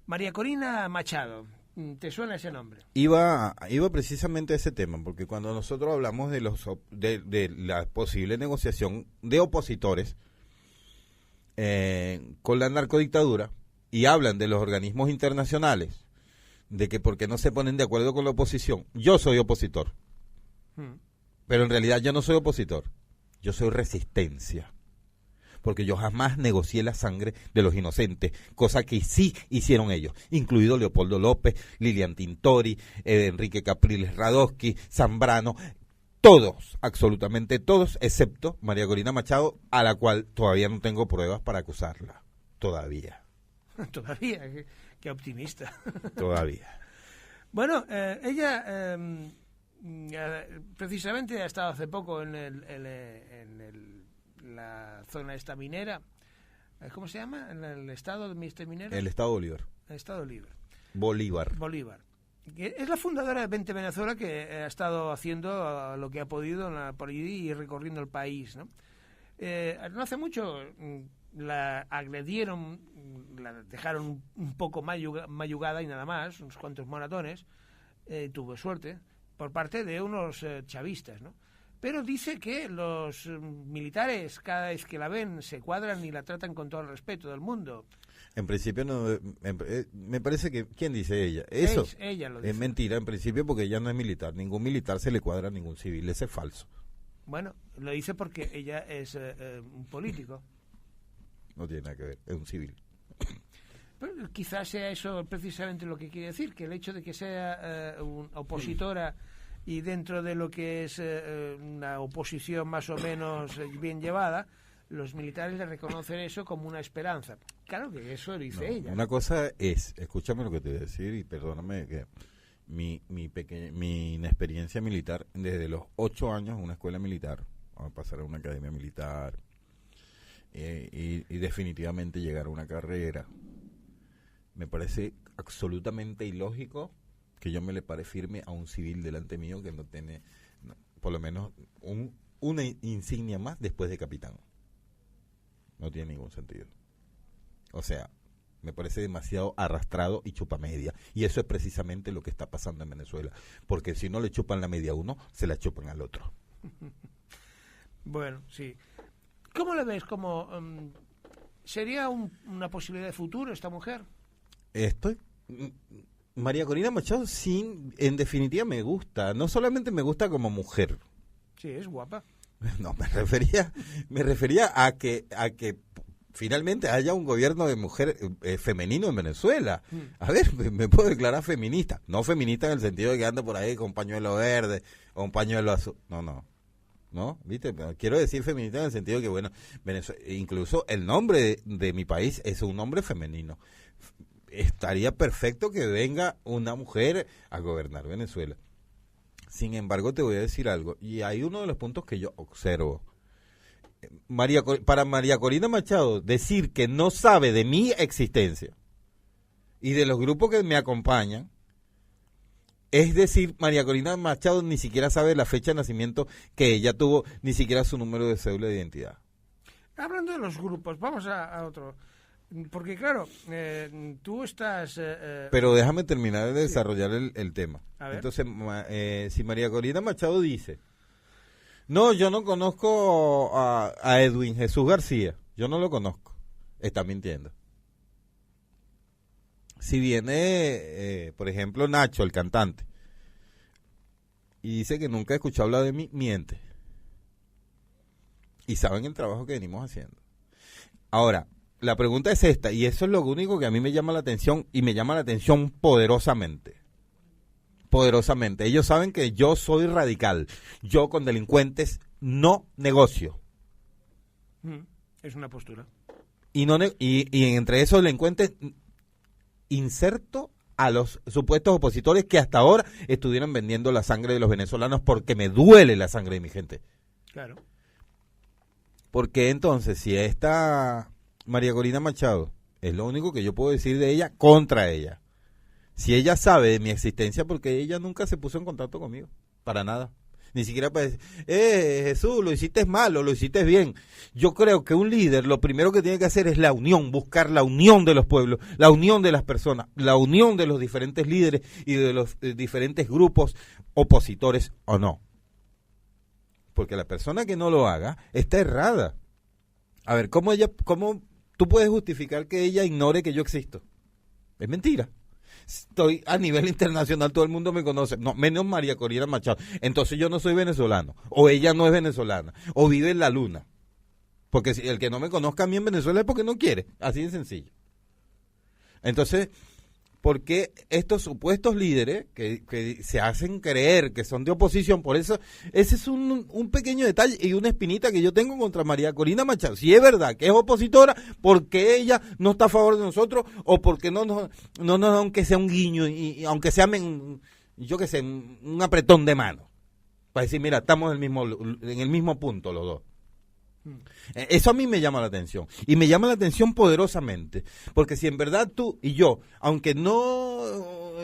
María Corina Machado, ¿te suena ese nombre? Iba precisamente a ese tema, porque cuando nosotros hablamos de la posible negociación de opositores con la narcodictadura y hablan de los organismos internacionales, de que por qué no se ponen de acuerdo con la oposición. Yo soy opositor, pero en realidad yo no soy opositor, yo soy resistencia. Porque yo jamás negocié la sangre de los inocentes, cosa que sí hicieron ellos, incluido Leopoldo López, Lilian Tintori, Enrique Capriles Radosky, Zambrano, todos, absolutamente todos, excepto María Corina Machado, a la cual todavía no tengo pruebas para acusarla, todavía. Todavía, qué optimista. Todavía. Bueno, ella precisamente ha estado hace poco en la zona esta minera, ¿cómo se llama? En el estado minero. El estado Bolívar. El estado Bolívar. Es la fundadora de Vente Venezuela, que ha estado haciendo lo que ha podido por allí y recorriendo el país, ¿no? No hace mucho la agredieron, la dejaron un poco mayugada y nada más, unos cuantos moratones, tuvo suerte, por parte de unos chavistas, ¿no? Pero dice que los militares, cada vez que la ven, se cuadran y la tratan con todo el respeto del mundo. En principio, no, me parece que... ¿Quién dice ella? Eso ella lo dice. Es mentira, en principio, porque ella no es militar. Ningún militar se le cuadra a ningún civil. Ese es falso. Bueno, lo dice porque ella es un político. No tiene nada que ver, es un civil. Pero quizás sea eso precisamente lo que quiere decir, que el hecho de que sea una opositora... y dentro de lo que es una oposición más o menos bien llevada, los militares le reconocen eso como una esperanza. Claro que eso lo dice ella. Una cosa es, escúchame lo que te voy a decir y perdóname que mi inexperiencia militar, desde los 8 años en una escuela militar, vamos a pasar a una academia militar y definitivamente llegar a una carrera, me parece absolutamente ilógico que yo me le pare firme a un civil delante mío que no tiene, por lo menos, una insignia más después de capitán. No tiene ningún sentido. O sea, me parece demasiado arrastrado y chupa media. Y eso es precisamente lo que está pasando en Venezuela. Porque si no le chupan la media a uno, se la chupan al otro. Bueno, sí. ¿Cómo le ves? ¿Sería una posibilidad de futuro esta mujer? María Corina Machado, sí, en definitiva me gusta. No solamente me gusta como mujer. Sí, es guapa. No, me refería a que finalmente haya un gobierno de mujer femenino en Venezuela. A ver, me puedo declarar feminista. No feminista en el sentido de que anda por ahí con pañuelo verde o un pañuelo azul. No, ¿viste? Quiero decir feminista en el sentido de que, bueno, incluso el nombre de mi país es un nombre femenino. Estaría perfecto que venga una mujer a gobernar Venezuela. Sin embargo, te voy a decir algo, y hay uno de los puntos que yo observo. Para María Corina Machado, decir que no sabe de mi existencia y de los grupos que me acompañan, es decir, María Corina Machado ni siquiera sabe la fecha de nacimiento que ella tuvo, ni siquiera su número de cédula de identidad. Hablando de los grupos, vamos a otro... Porque claro, tú estás... Pero déjame terminar de desarrollar el tema. Entonces, si María Corina Machado dice, no, yo no conozco a Edwin Jesús García, yo no lo conozco, está mintiendo. Si viene, por ejemplo, Nacho, el cantante, y dice que nunca he escuchado hablar de mí, miente. y saben el trabajo que venimos haciendo. Ahora, la pregunta es esta, y eso es lo único que a mí me llama la atención, y me llama la atención poderosamente. Poderosamente. Ellos saben que yo soy radical. Yo con delincuentes no negocio. Es una postura. Y entre esos delincuentes inserto a los supuestos opositores que hasta ahora estuvieron vendiendo la sangre de los venezolanos, porque me duele la sangre de mi gente. Claro. Porque entonces, si esta María Corina Machado es lo único que yo puedo decir de ella contra ella, si ella sabe de mi existencia, porque ella nunca se puso en contacto conmigo, para nada. Ni siquiera para decir, Jesús, lo hiciste mal o lo hiciste bien. Yo creo que un líder lo primero que tiene que hacer es la unión, buscar la unión de los pueblos, la unión de las personas, la unión de los diferentes líderes y de los diferentes grupos opositores o no. Porque la persona que no lo haga está errada. A ver, ¿cómo tú puedes justificar que ella ignore que yo existo? Es mentira. Estoy a nivel internacional, todo el mundo me conoce, no, menos María Corina Machado. Entonces yo no soy venezolano, o ella no es venezolana, o vive en la luna. Porque si el que no me conozca a mí en Venezuela es porque no quiere, así de sencillo. Entonces, ¿por qué estos supuestos líderes que se hacen creer que son de oposición? Por eso, ese es un pequeño detalle y una espinita que yo tengo contra María Corina Machado. Si es verdad que es opositora, ¿por qué ella no está a favor de nosotros? ¿O por qué no nos da aunque sea un guiño y aunque sea, yo qué sé, un apretón de mano? Para decir, mira, estamos en el mismo punto los dos. Eso a mí me llama la atención, y me llama la atención poderosamente, porque si en verdad tú y yo, aunque no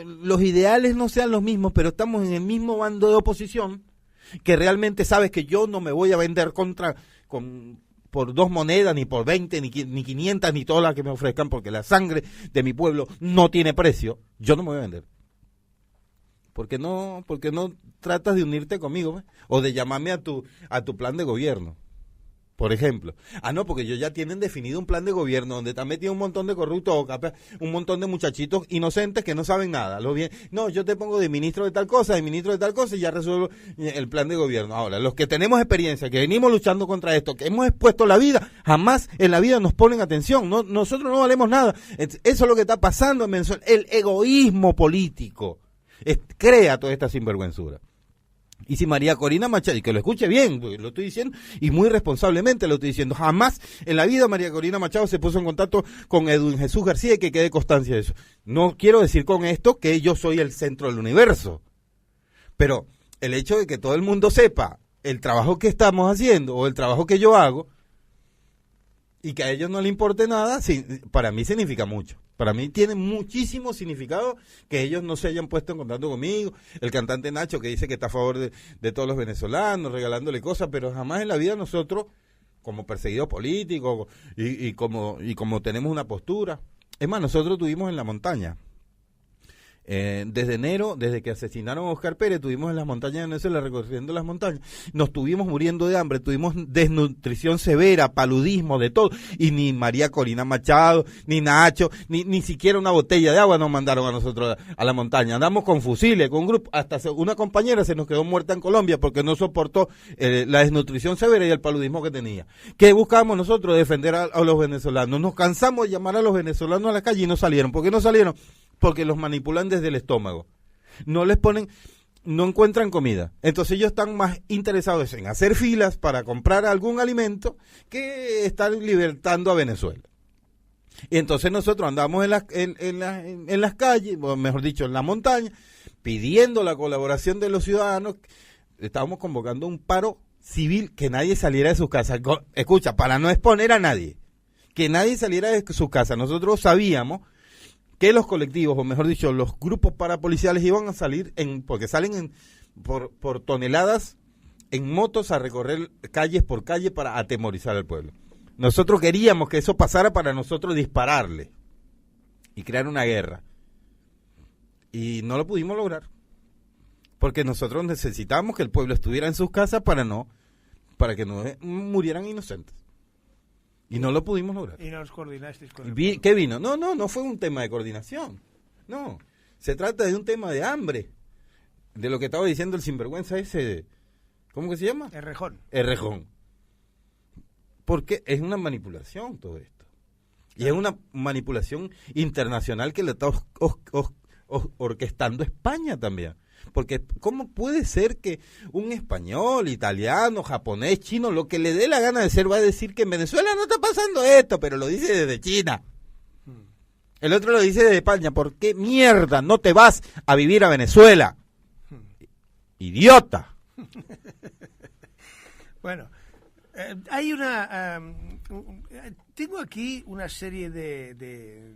los ideales no sean los mismos, pero estamos en el mismo bando de oposición, que realmente sabes que yo no me voy a vender por 2 monedas, ni por 20, ni 500, ni todas las que me ofrezcan, porque la sangre de mi pueblo no tiene precio, yo no me voy a vender. ¿Por qué no tratas de unirte conmigo, o de llamarme a tu plan de gobierno? Por ejemplo. No, porque ellos ya tienen definido un plan de gobierno donde están metido un montón de corruptos, un montón de muchachitos inocentes que no saben nada. No, yo te pongo de ministro de tal cosa, y ya resuelvo el plan de gobierno. Ahora, los que tenemos experiencia, que venimos luchando contra esto, que hemos expuesto la vida, jamás en la vida nos ponen atención. Nosotros no valemos nada. Eso es lo que está pasando en Venezuela. El egoísmo político crea toda esta sinvergüenzura. Y si María Corina Machado, y que lo escuche bien, lo estoy diciendo, y muy responsablemente lo estoy diciendo, jamás en la vida María Corina Machado se puso en contacto con Edwin Jesús García, y que quede constancia de eso. No quiero decir con esto que yo soy el centro del universo, pero el hecho de que todo el mundo sepa el trabajo que estamos haciendo, o el trabajo que yo hago, y que a ellos no les importe nada, para mí significa mucho. Para mí tiene muchísimo significado que ellos no se hayan puesto en contacto conmigo. El cantante Nacho, que dice que está a favor de todos los venezolanos, regalándole cosas, pero jamás en la vida nosotros, como perseguidos políticos y como tenemos una postura. Es más, nosotros tuvimos en la montaña, desde enero, desde que asesinaron a Oscar Pérez, estuvimos en las montañas de Venezuela, recorriendo las montañas, nos estuvimos muriendo de hambre, tuvimos desnutrición severa, paludismo, de todo, y ni María Corina Machado, ni Nacho, ni siquiera una botella de agua nos mandaron a nosotros a la montaña. Andamos con fusiles, con un grupo, hasta una compañera se nos quedó muerta en Colombia porque no soportó la desnutrición severa y el paludismo que tenía. ¿Qué buscábamos nosotros? Defender a los venezolanos. Nos cansamos de llamar a los venezolanos a la calle y no salieron. ¿Por qué no salieron? Porque los manipulan desde el estómago. No encuentran comida. Entonces ellos están más interesados en hacer filas para comprar algún alimento que estar libertando a Venezuela. Y entonces nosotros andamos en las calles, o mejor dicho, en la montaña, pidiendo la colaboración de los ciudadanos. Estábamos convocando un paro civil, que nadie saliera de sus casas. Escucha, para no exponer a nadie, que nadie saliera de sus casas. Nosotros sabíamos que los colectivos, o mejor dicho, los grupos parapoliciales iban a salir porque salen por toneladas en motos a recorrer calles por calle para atemorizar al pueblo. Nosotros queríamos que eso pasara para nosotros dispararle y crear una guerra. Y no lo pudimos lograr, porque nosotros necesitábamos que el pueblo estuviera en sus casas para que no murieran inocentes. Y no lo pudimos lograr. ¿Y no os coordinasteis con el ¿Qué vino? No fue un tema de coordinación. No, se trata de un tema de hambre. De lo que estaba diciendo el sinvergüenza ese, ¿cómo que se llama? Errejón. Errejón. porque es una manipulación todo esto. Y es una manipulación internacional que le está orquestando España también. Porque ¿cómo puede ser que un español, italiano, japonés, chino, lo que le dé la gana de ser, va a decir que en Venezuela no está pasando esto, pero lo dice desde China? El otro lo dice desde España. ¿Por qué mierda no te vas a vivir a Venezuela? ¡Idiota! Bueno, hay tengo aquí una serie de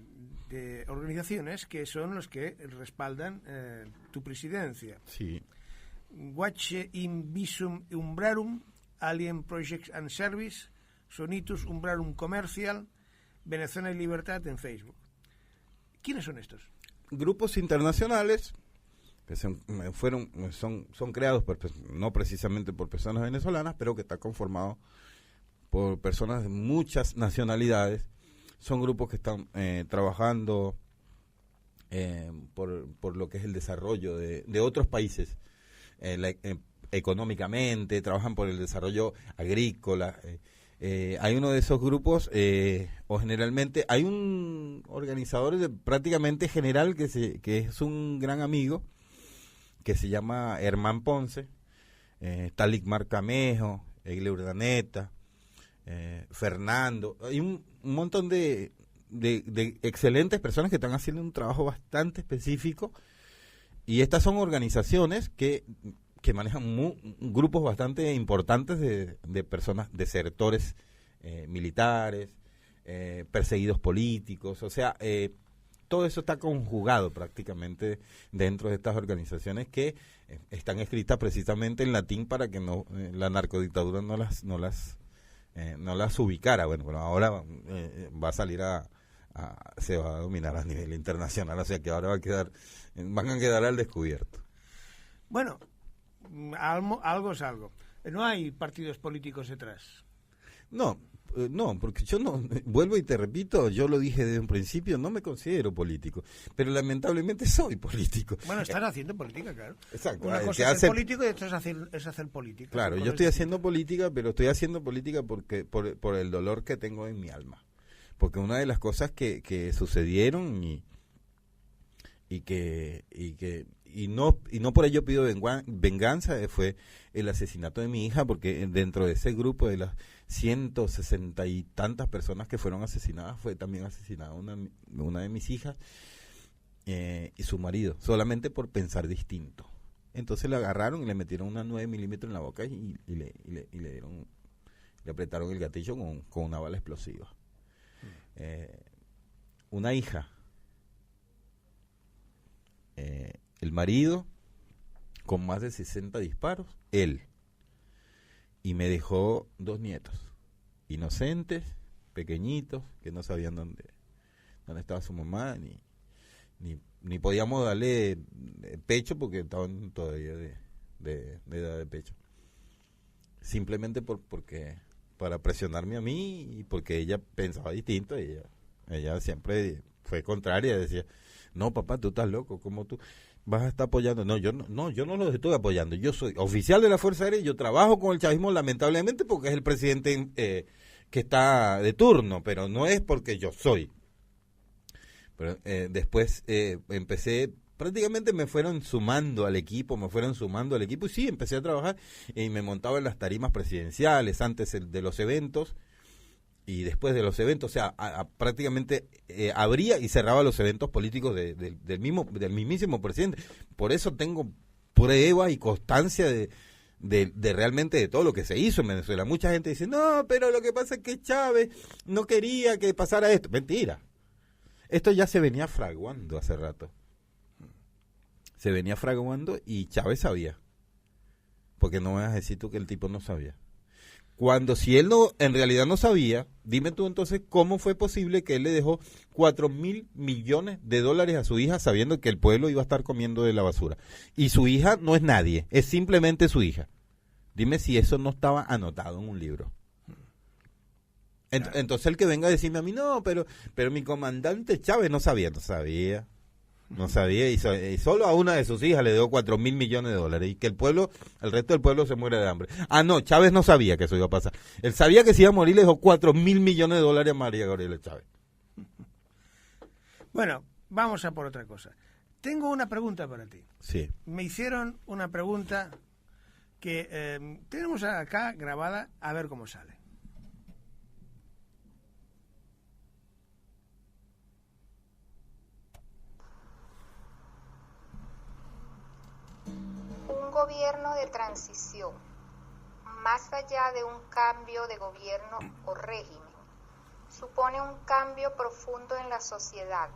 organizaciones que son los que respaldan tu presidencia. Sí. Guache in Visum Umbrarum, Alien Projects and Service, Sonitus Umbrarum Commercial, Venezuela y Libertad en Facebook. ¿Quiénes son estos? Grupos internacionales que son creados no precisamente por personas venezolanas, pero que están conformados por personas de muchas nacionalidades. Son grupos que están trabajando por lo que es el desarrollo de otros países económicamente, trabajan por el desarrollo agrícola. Hay uno de esos grupos, o generalmente hay un organizador prácticamente general que es un gran amigo, que se llama Herman Ponce, Talicmar Camejo, Egle Urdaneta, Fernando. Hay un montón de excelentes personas que están haciendo un trabajo bastante específico, y estas son organizaciones que manejan grupos bastante importantes de personas, desertores militares, perseguidos políticos, o sea, todo eso está conjugado prácticamente dentro de estas organizaciones que están escritas precisamente en latín para que la narcodictadura no las ubicara. Bueno, ahora va a salir se va a dominar a nivel internacional, o sea que ahora van a quedar al descubierto. Bueno, algo es algo. No hay partidos políticos detrás. No, porque yo no, vuelvo y te repito, yo lo dije desde un principio, no me considero político, pero lamentablemente soy político. Bueno, estás haciendo política, claro. Exacto. Una cosa es ser político y otra es hacer política. Claro, yo estoy haciendo política, pero estoy haciendo política porque por el dolor que tengo en mi alma. Porque una de las cosas que sucedieron y no por ello pido venganza, fue el asesinato de mi hija, porque dentro de ese grupo de las 160 y tantas personas que fueron asesinadas, fue también asesinada una de mis hijas y su marido, solamente por pensar distinto. Entonces le agarraron y le metieron una 9 milímetros en la boca y le apretaron el gatillo con una bala explosiva. Una hija, el marido con más de 60 disparos, él, y me dejó 2 nietos inocentes, pequeñitos, que no sabían dónde estaba su mamá, ni podíamos darle pecho porque estaban todavía de edad de pecho, simplemente porque para presionarme a mí y porque ella pensaba distinto. Ella siempre fue contraria, decía, no papá, tú estás loco, ¿cómo tú vas a estar apoyando? No, yo no los estoy apoyando, yo soy oficial de la Fuerza Aérea y yo trabajo con el chavismo lamentablemente porque es el presidente que está de turno, pero no es porque yo soy. Pero después empecé, prácticamente me fueron sumando al equipo y sí, empecé a trabajar y me montaba en las tarimas presidenciales antes de los eventos y después de los eventos, o sea, prácticamente abría y cerraba los eventos políticos del mismísimo presidente. Por eso tengo prueba y constancia de realmente de todo lo que se hizo en Venezuela. Mucha gente dice, no, pero lo que pasa es que Chávez no quería que pasara esto. Mentira. Esto ya se venía fraguando hace rato. Se venía fraguando y Chávez sabía. Porque no me vas a decir tú que el tipo no sabía. Si él en realidad no sabía, dime tú entonces cómo fue posible que él le dejó $4,000 millones a su hija sabiendo que el pueblo iba a estar comiendo de la basura. Y su hija no es nadie, es simplemente su hija. Dime si eso no estaba anotado en un libro. Entonces el que venga a decirme a mí, no, pero mi comandante Chávez no sabía. No sabía, y solo a una de sus hijas le dio 4.000 millones de dólares, y que el resto del pueblo se muere de hambre. Ah, no, Chávez no sabía que eso iba a pasar. Él sabía que se iba a morir, le dejó 4.000 millones de dólares a María Gabriela Chávez. Bueno, vamos a por otra cosa. Tengo una pregunta para ti. Sí. Me hicieron una pregunta que tenemos acá grabada, a ver cómo sale. Un gobierno de transición, más allá de un cambio de gobierno o régimen, supone un cambio profundo en la sociedad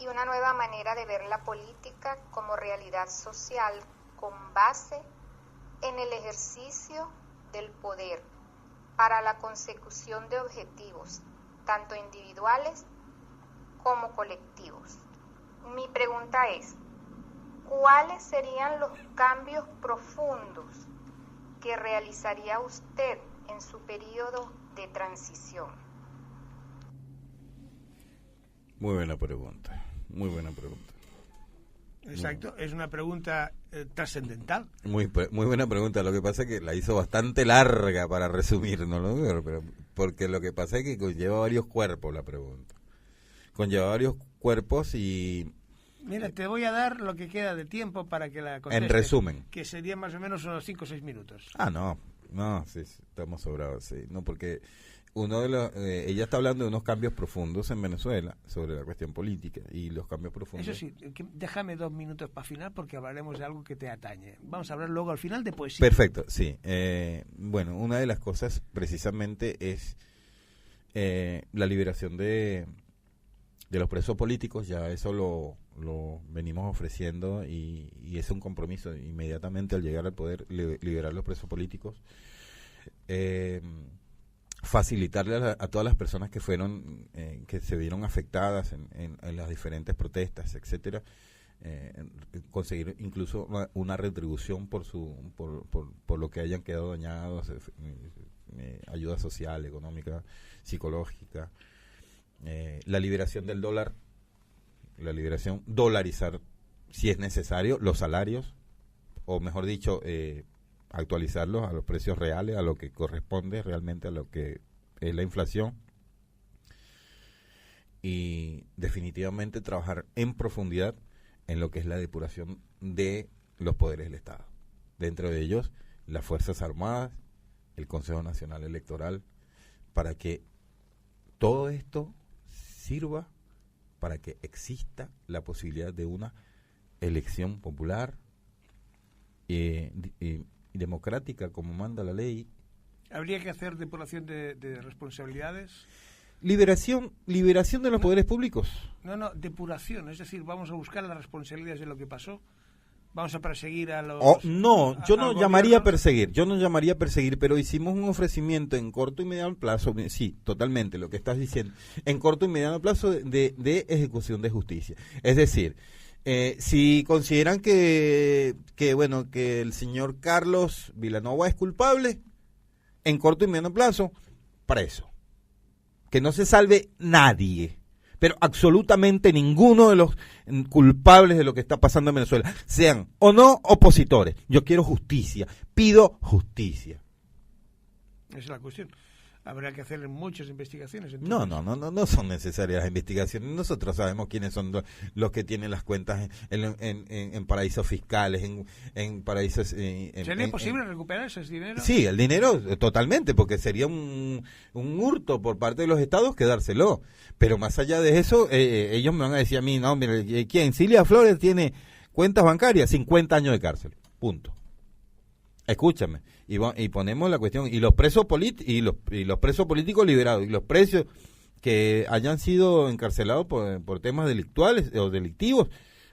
y una nueva manera de ver la política como realidad social con base en el ejercicio del poder para la consecución de objetivos, tanto individuales como colectivos. Mi pregunta es, ¿cuáles serían los cambios profundos que realizaría usted en su periodo de transición? Muy buena pregunta, muy buena pregunta. Exacto, es una pregunta trascendental. Muy buena pregunta. Lo que pasa es que la hizo bastante larga para resumirnos, ¿no? Pero porque lo que pasa es que conlleva varios cuerpos la pregunta. Conlleva varios cuerpos y... Mira, te voy a dar lo que queda de tiempo para que la contestes. En resumen. Que sería más o menos unos 5 o 6 minutos. Ah, no, sí, estamos sobrados, sí. No, porque ella está hablando de unos cambios profundos en Venezuela sobre la cuestión política y los cambios profundos. Eso sí, déjame 2 minutos para final porque hablaremos de algo que te atañe. Vamos a hablar luego al final de poesía. Perfecto, sí. Bueno, una de las cosas precisamente es la liberación de los presos políticos. Ya eso lo venimos ofreciendo y es un compromiso inmediatamente al llegar al poder liberar los presos políticos. Facilitarle a todas las personas que fueron que se vieron afectadas en las diferentes protestas, etcétera, conseguir incluso una retribución por lo que hayan quedado dañados, ayuda social, económica, psicológica, la liberación del dólar, dolarizar si es necesario los salarios, o mejor dicho, actualizarlos a los precios reales, a lo que corresponde realmente a lo que es la inflación, y definitivamente trabajar en profundidad en lo que es la depuración de los poderes del Estado, dentro de ellos las Fuerzas Armadas, el Consejo Nacional Electoral, para que todo esto sirva para que exista la posibilidad de una elección popular y democrática como manda la ley. ¿Habría que hacer depuración de responsabilidades? Liberación de los poderes públicos. No, depuración, es decir, vamos a buscar las responsabilidades de lo que pasó. Vamos a perseguir a los... yo no llamaría perseguir, pero hicimos un ofrecimiento en corto y mediano plazo, sí, totalmente, lo que estás diciendo, en corto y mediano plazo de ejecución de justicia. Es decir, si consideran que el señor Carlos Vilanova es culpable, en corto y mediano plazo, preso. Que no se salve nadie, pero absolutamente ninguno de los culpables de lo que está pasando en Venezuela, sean o no opositores. Yo quiero justicia, pido justicia. Esa es la cuestión. Habrá que hacer muchas investigaciones. Entonces. No son necesarias las investigaciones. Nosotros sabemos quiénes son los que tienen las cuentas en paraísos fiscales, en paraísos... ¿Sería posible recuperar ese dinero? Sí, el dinero totalmente, porque sería un hurto por parte de los estados quedárselo. Pero más allá de eso, ellos me van a decir a mí, no, mire, ¿quién? Cilia Flores tiene cuentas bancarias, 50 años de cárcel, punto. Escúchame, y ponemos la cuestión, y los presos políticos liberados, y los presos que hayan sido encarcelados por temas delictuales o delictivos,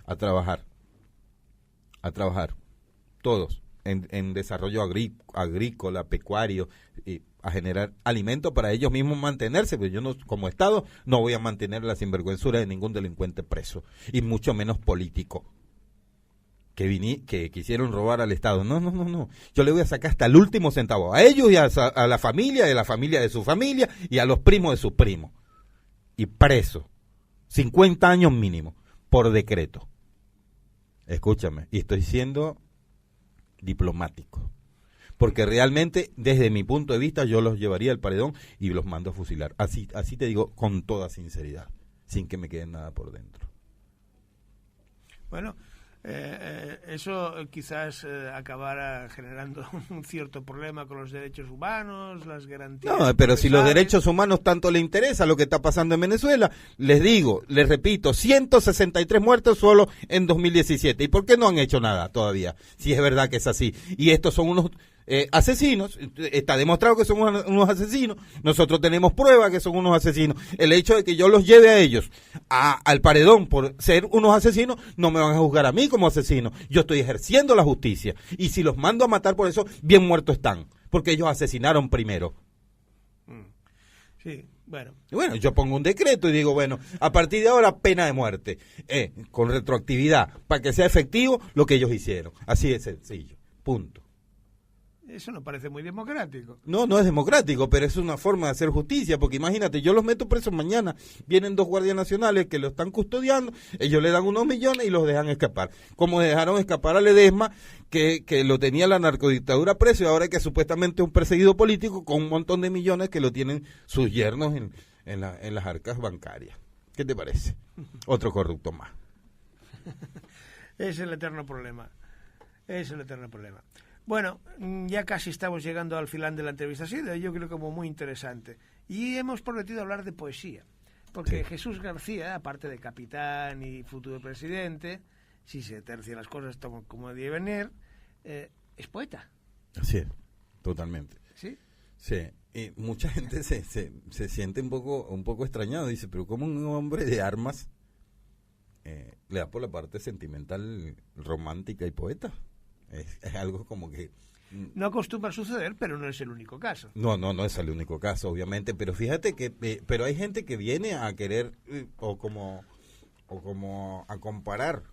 a trabajar, todos, en desarrollo agrícola, pecuario, y a generar alimento para ellos mismos mantenerse, porque yo no, como Estado, no voy a mantener la sinvergüenzura de ningún delincuente preso, y mucho menos político. Que quisieron robar al Estado. No. Yo le voy a sacar hasta el último centavo. A ellos y a la familia, de la familia de su familia, y a los primos de sus primos. Y preso. 50 años mínimo. por decreto. Escúchame, y estoy siendo diplomático. Porque realmente, desde mi punto de vista, yo los llevaría al paredón y los mando a fusilar. Así te digo con toda sinceridad, sin que me quede nada por dentro. Bueno, eso quizás acabara generando un cierto problema con los derechos humanos, las garantías. No, pero si los derechos humanos tanto le interesa lo que está pasando en Venezuela, les repito, 163 muertos solo en 2017. ¿Y por qué no han hecho nada todavía? Si es verdad que es así. Y estos son unos asesinos, está demostrado que son unos asesinos, nosotros tenemos pruebas que son unos asesinos. El hecho de que yo los lleve a ellos al paredón por ser unos asesinos, no me van a juzgar a mí como asesino. Yo estoy ejerciendo la justicia, y si los mando a matar por eso, bien muertos están, porque ellos asesinaron primero. Sí, bueno. Bueno, yo pongo un decreto y digo, bueno, a partir de ahora pena de muerte, con retroactividad, para que sea efectivo lo que ellos hicieron. Así de sencillo, punto. Eso no parece muy democrático. No es democrático, pero es una forma de hacer justicia, porque imagínate, yo los meto presos mañana, vienen 2 guardias nacionales que lo están custodiando, ellos le dan unos millones y los dejan escapar. Como dejaron escapar a Ledesma, que lo tenía la narcodictadura preso, y ahora que supuestamente es un perseguido político con un montón de millones que lo tienen sus yernos en las arcas bancarias. ¿Qué te parece? Otro corrupto más. Es el eterno problema. Bueno, ya casi estamos llegando al final de la entrevista. Sí, yo creo como muy interesante. Y hemos prometido hablar de poesía. Porque sí. Jesús García, aparte de capitán y futuro presidente, si se tercian las cosas como deben venir, es poeta. Así es, totalmente. ¿Sí? Sí, y mucha gente se siente un poco extrañado. Dice, pero ¿cómo un hombre de armas le da por la parte sentimental, romántica y poeta? Es algo como que... No acostumbra a suceder, pero no es el único caso. No es el único caso, obviamente, pero fíjate que pero hay gente que viene a querer o como a comparar.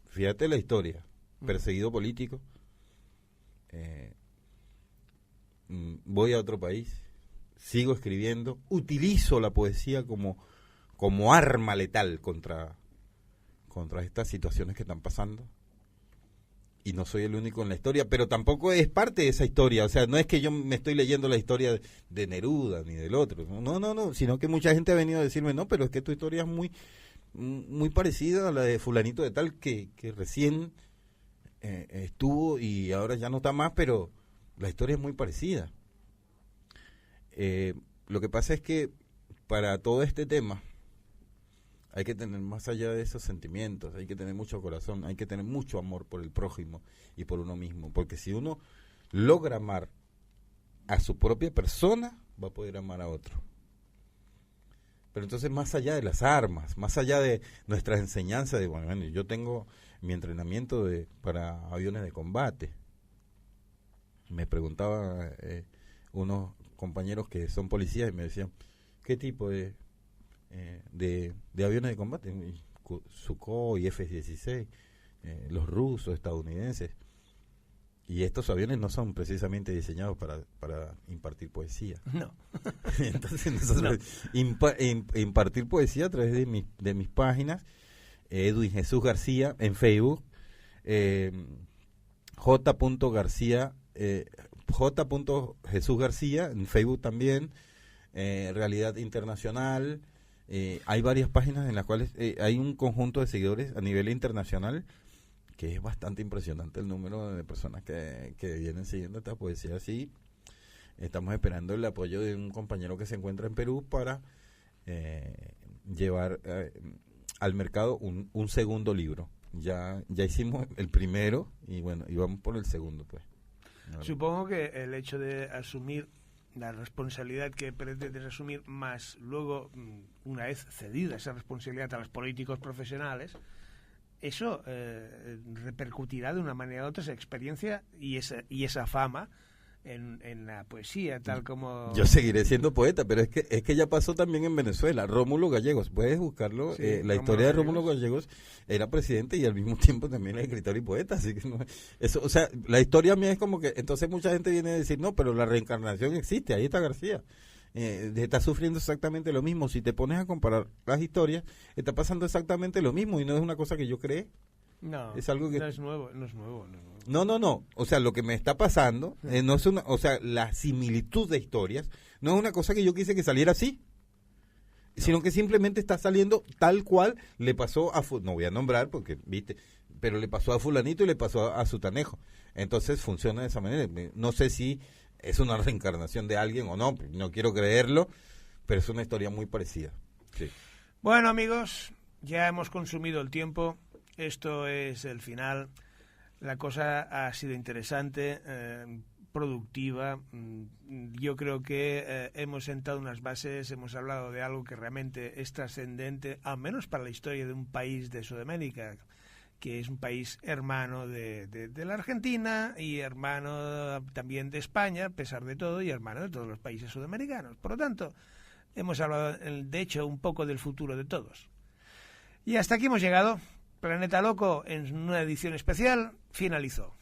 Fíjate la historia, perseguido político, voy a otro país, sigo escribiendo, utilizo la poesía como arma letal contra estas situaciones que están pasando. Y no soy el único en la historia, pero tampoco es parte de esa historia. O sea, no es que yo me estoy leyendo la historia de Neruda ni del otro. No, sino que mucha gente ha venido a decirme, no, pero es que tu historia es muy parecida a la de fulanito de tal que recién estuvo y ahora ya no está más, pero la historia es muy parecida. Lo que pasa es que para todo este tema hay que tener más allá de esos sentimientos, hay que tener mucho corazón, hay que tener mucho amor por el prójimo y por uno mismo, porque si uno logra amar a su propia persona, va a poder amar a otro. Pero entonces, más allá de las armas, más allá de nuestras enseñanzas, bueno, yo tengo mi entrenamiento para aviones de combate. Me preguntaba unos compañeros que son policías y me decían, ¿qué tipo de aviones de combate? Sukhoi, F-16, los rusos, estadounidenses. Y estos aviones no son precisamente diseñados para impartir poesía. No. Entonces nosotros impartir poesía a través de mis páginas, Edwin Jesús García en Facebook, J. Jesús García en Facebook también, Realidad Internacional. Hay varias páginas en las cuales hay un conjunto de seguidores a nivel internacional que es bastante impresionante el número de personas que vienen siguiendo esta poesía así. Estamos esperando el apoyo de un compañero que se encuentra en Perú para llevar al mercado un segundo libro. Ya hicimos el primero y bueno, y vamos por el segundo, pues. Supongo que el hecho de asumir la responsabilidad que pretendes asumir, más luego, una vez cedida esa responsabilidad a los políticos profesionales, eso repercutirá de una manera u otra esa experiencia y esa fama en la poesía, tal como... Yo seguiré siendo poeta, pero es que ya pasó también en Venezuela. Rómulo Gallegos, puedes buscarlo, sí, la historia de Rómulo Gallegos era presidente y al mismo tiempo también es escritor y poeta, así que no, eso, o sea, la historia mía es como que, entonces mucha gente viene a decir, no, pero la reencarnación existe, ahí está García. está sufriendo exactamente lo mismo. Si te pones a comparar las historias, está pasando exactamente lo mismo y no es una cosa que yo creé. No, es algo que no es nuevo, no es nuevo. No. O sea, lo que me está pasando no es una, o sea, la similitud de historias no es una cosa que yo quise que saliera así, sino que simplemente está saliendo tal cual le pasó a no voy a nombrar porque viste, pero le pasó a fulanito y le pasó a sutanejo. Entonces funciona de esa manera. No sé si es una reencarnación de alguien o no, no quiero creerlo, pero es una historia muy parecida. Sí. Bueno, amigos, ya hemos consumido el tiempo. Esto es el final. La cosa ha sido interesante, productiva. Yo creo que hemos sentado unas bases, hemos hablado de algo que realmente es trascendente, al menos para la historia de un país de Sudamérica, que es un país hermano de la Argentina y hermano también de España, a pesar de todo, y hermano de todos los países sudamericanos. Por lo tanto, hemos hablado, de hecho, un poco del futuro de todos. Y hasta aquí hemos llegado. Planeta Loco, en una edición especial, finalizó.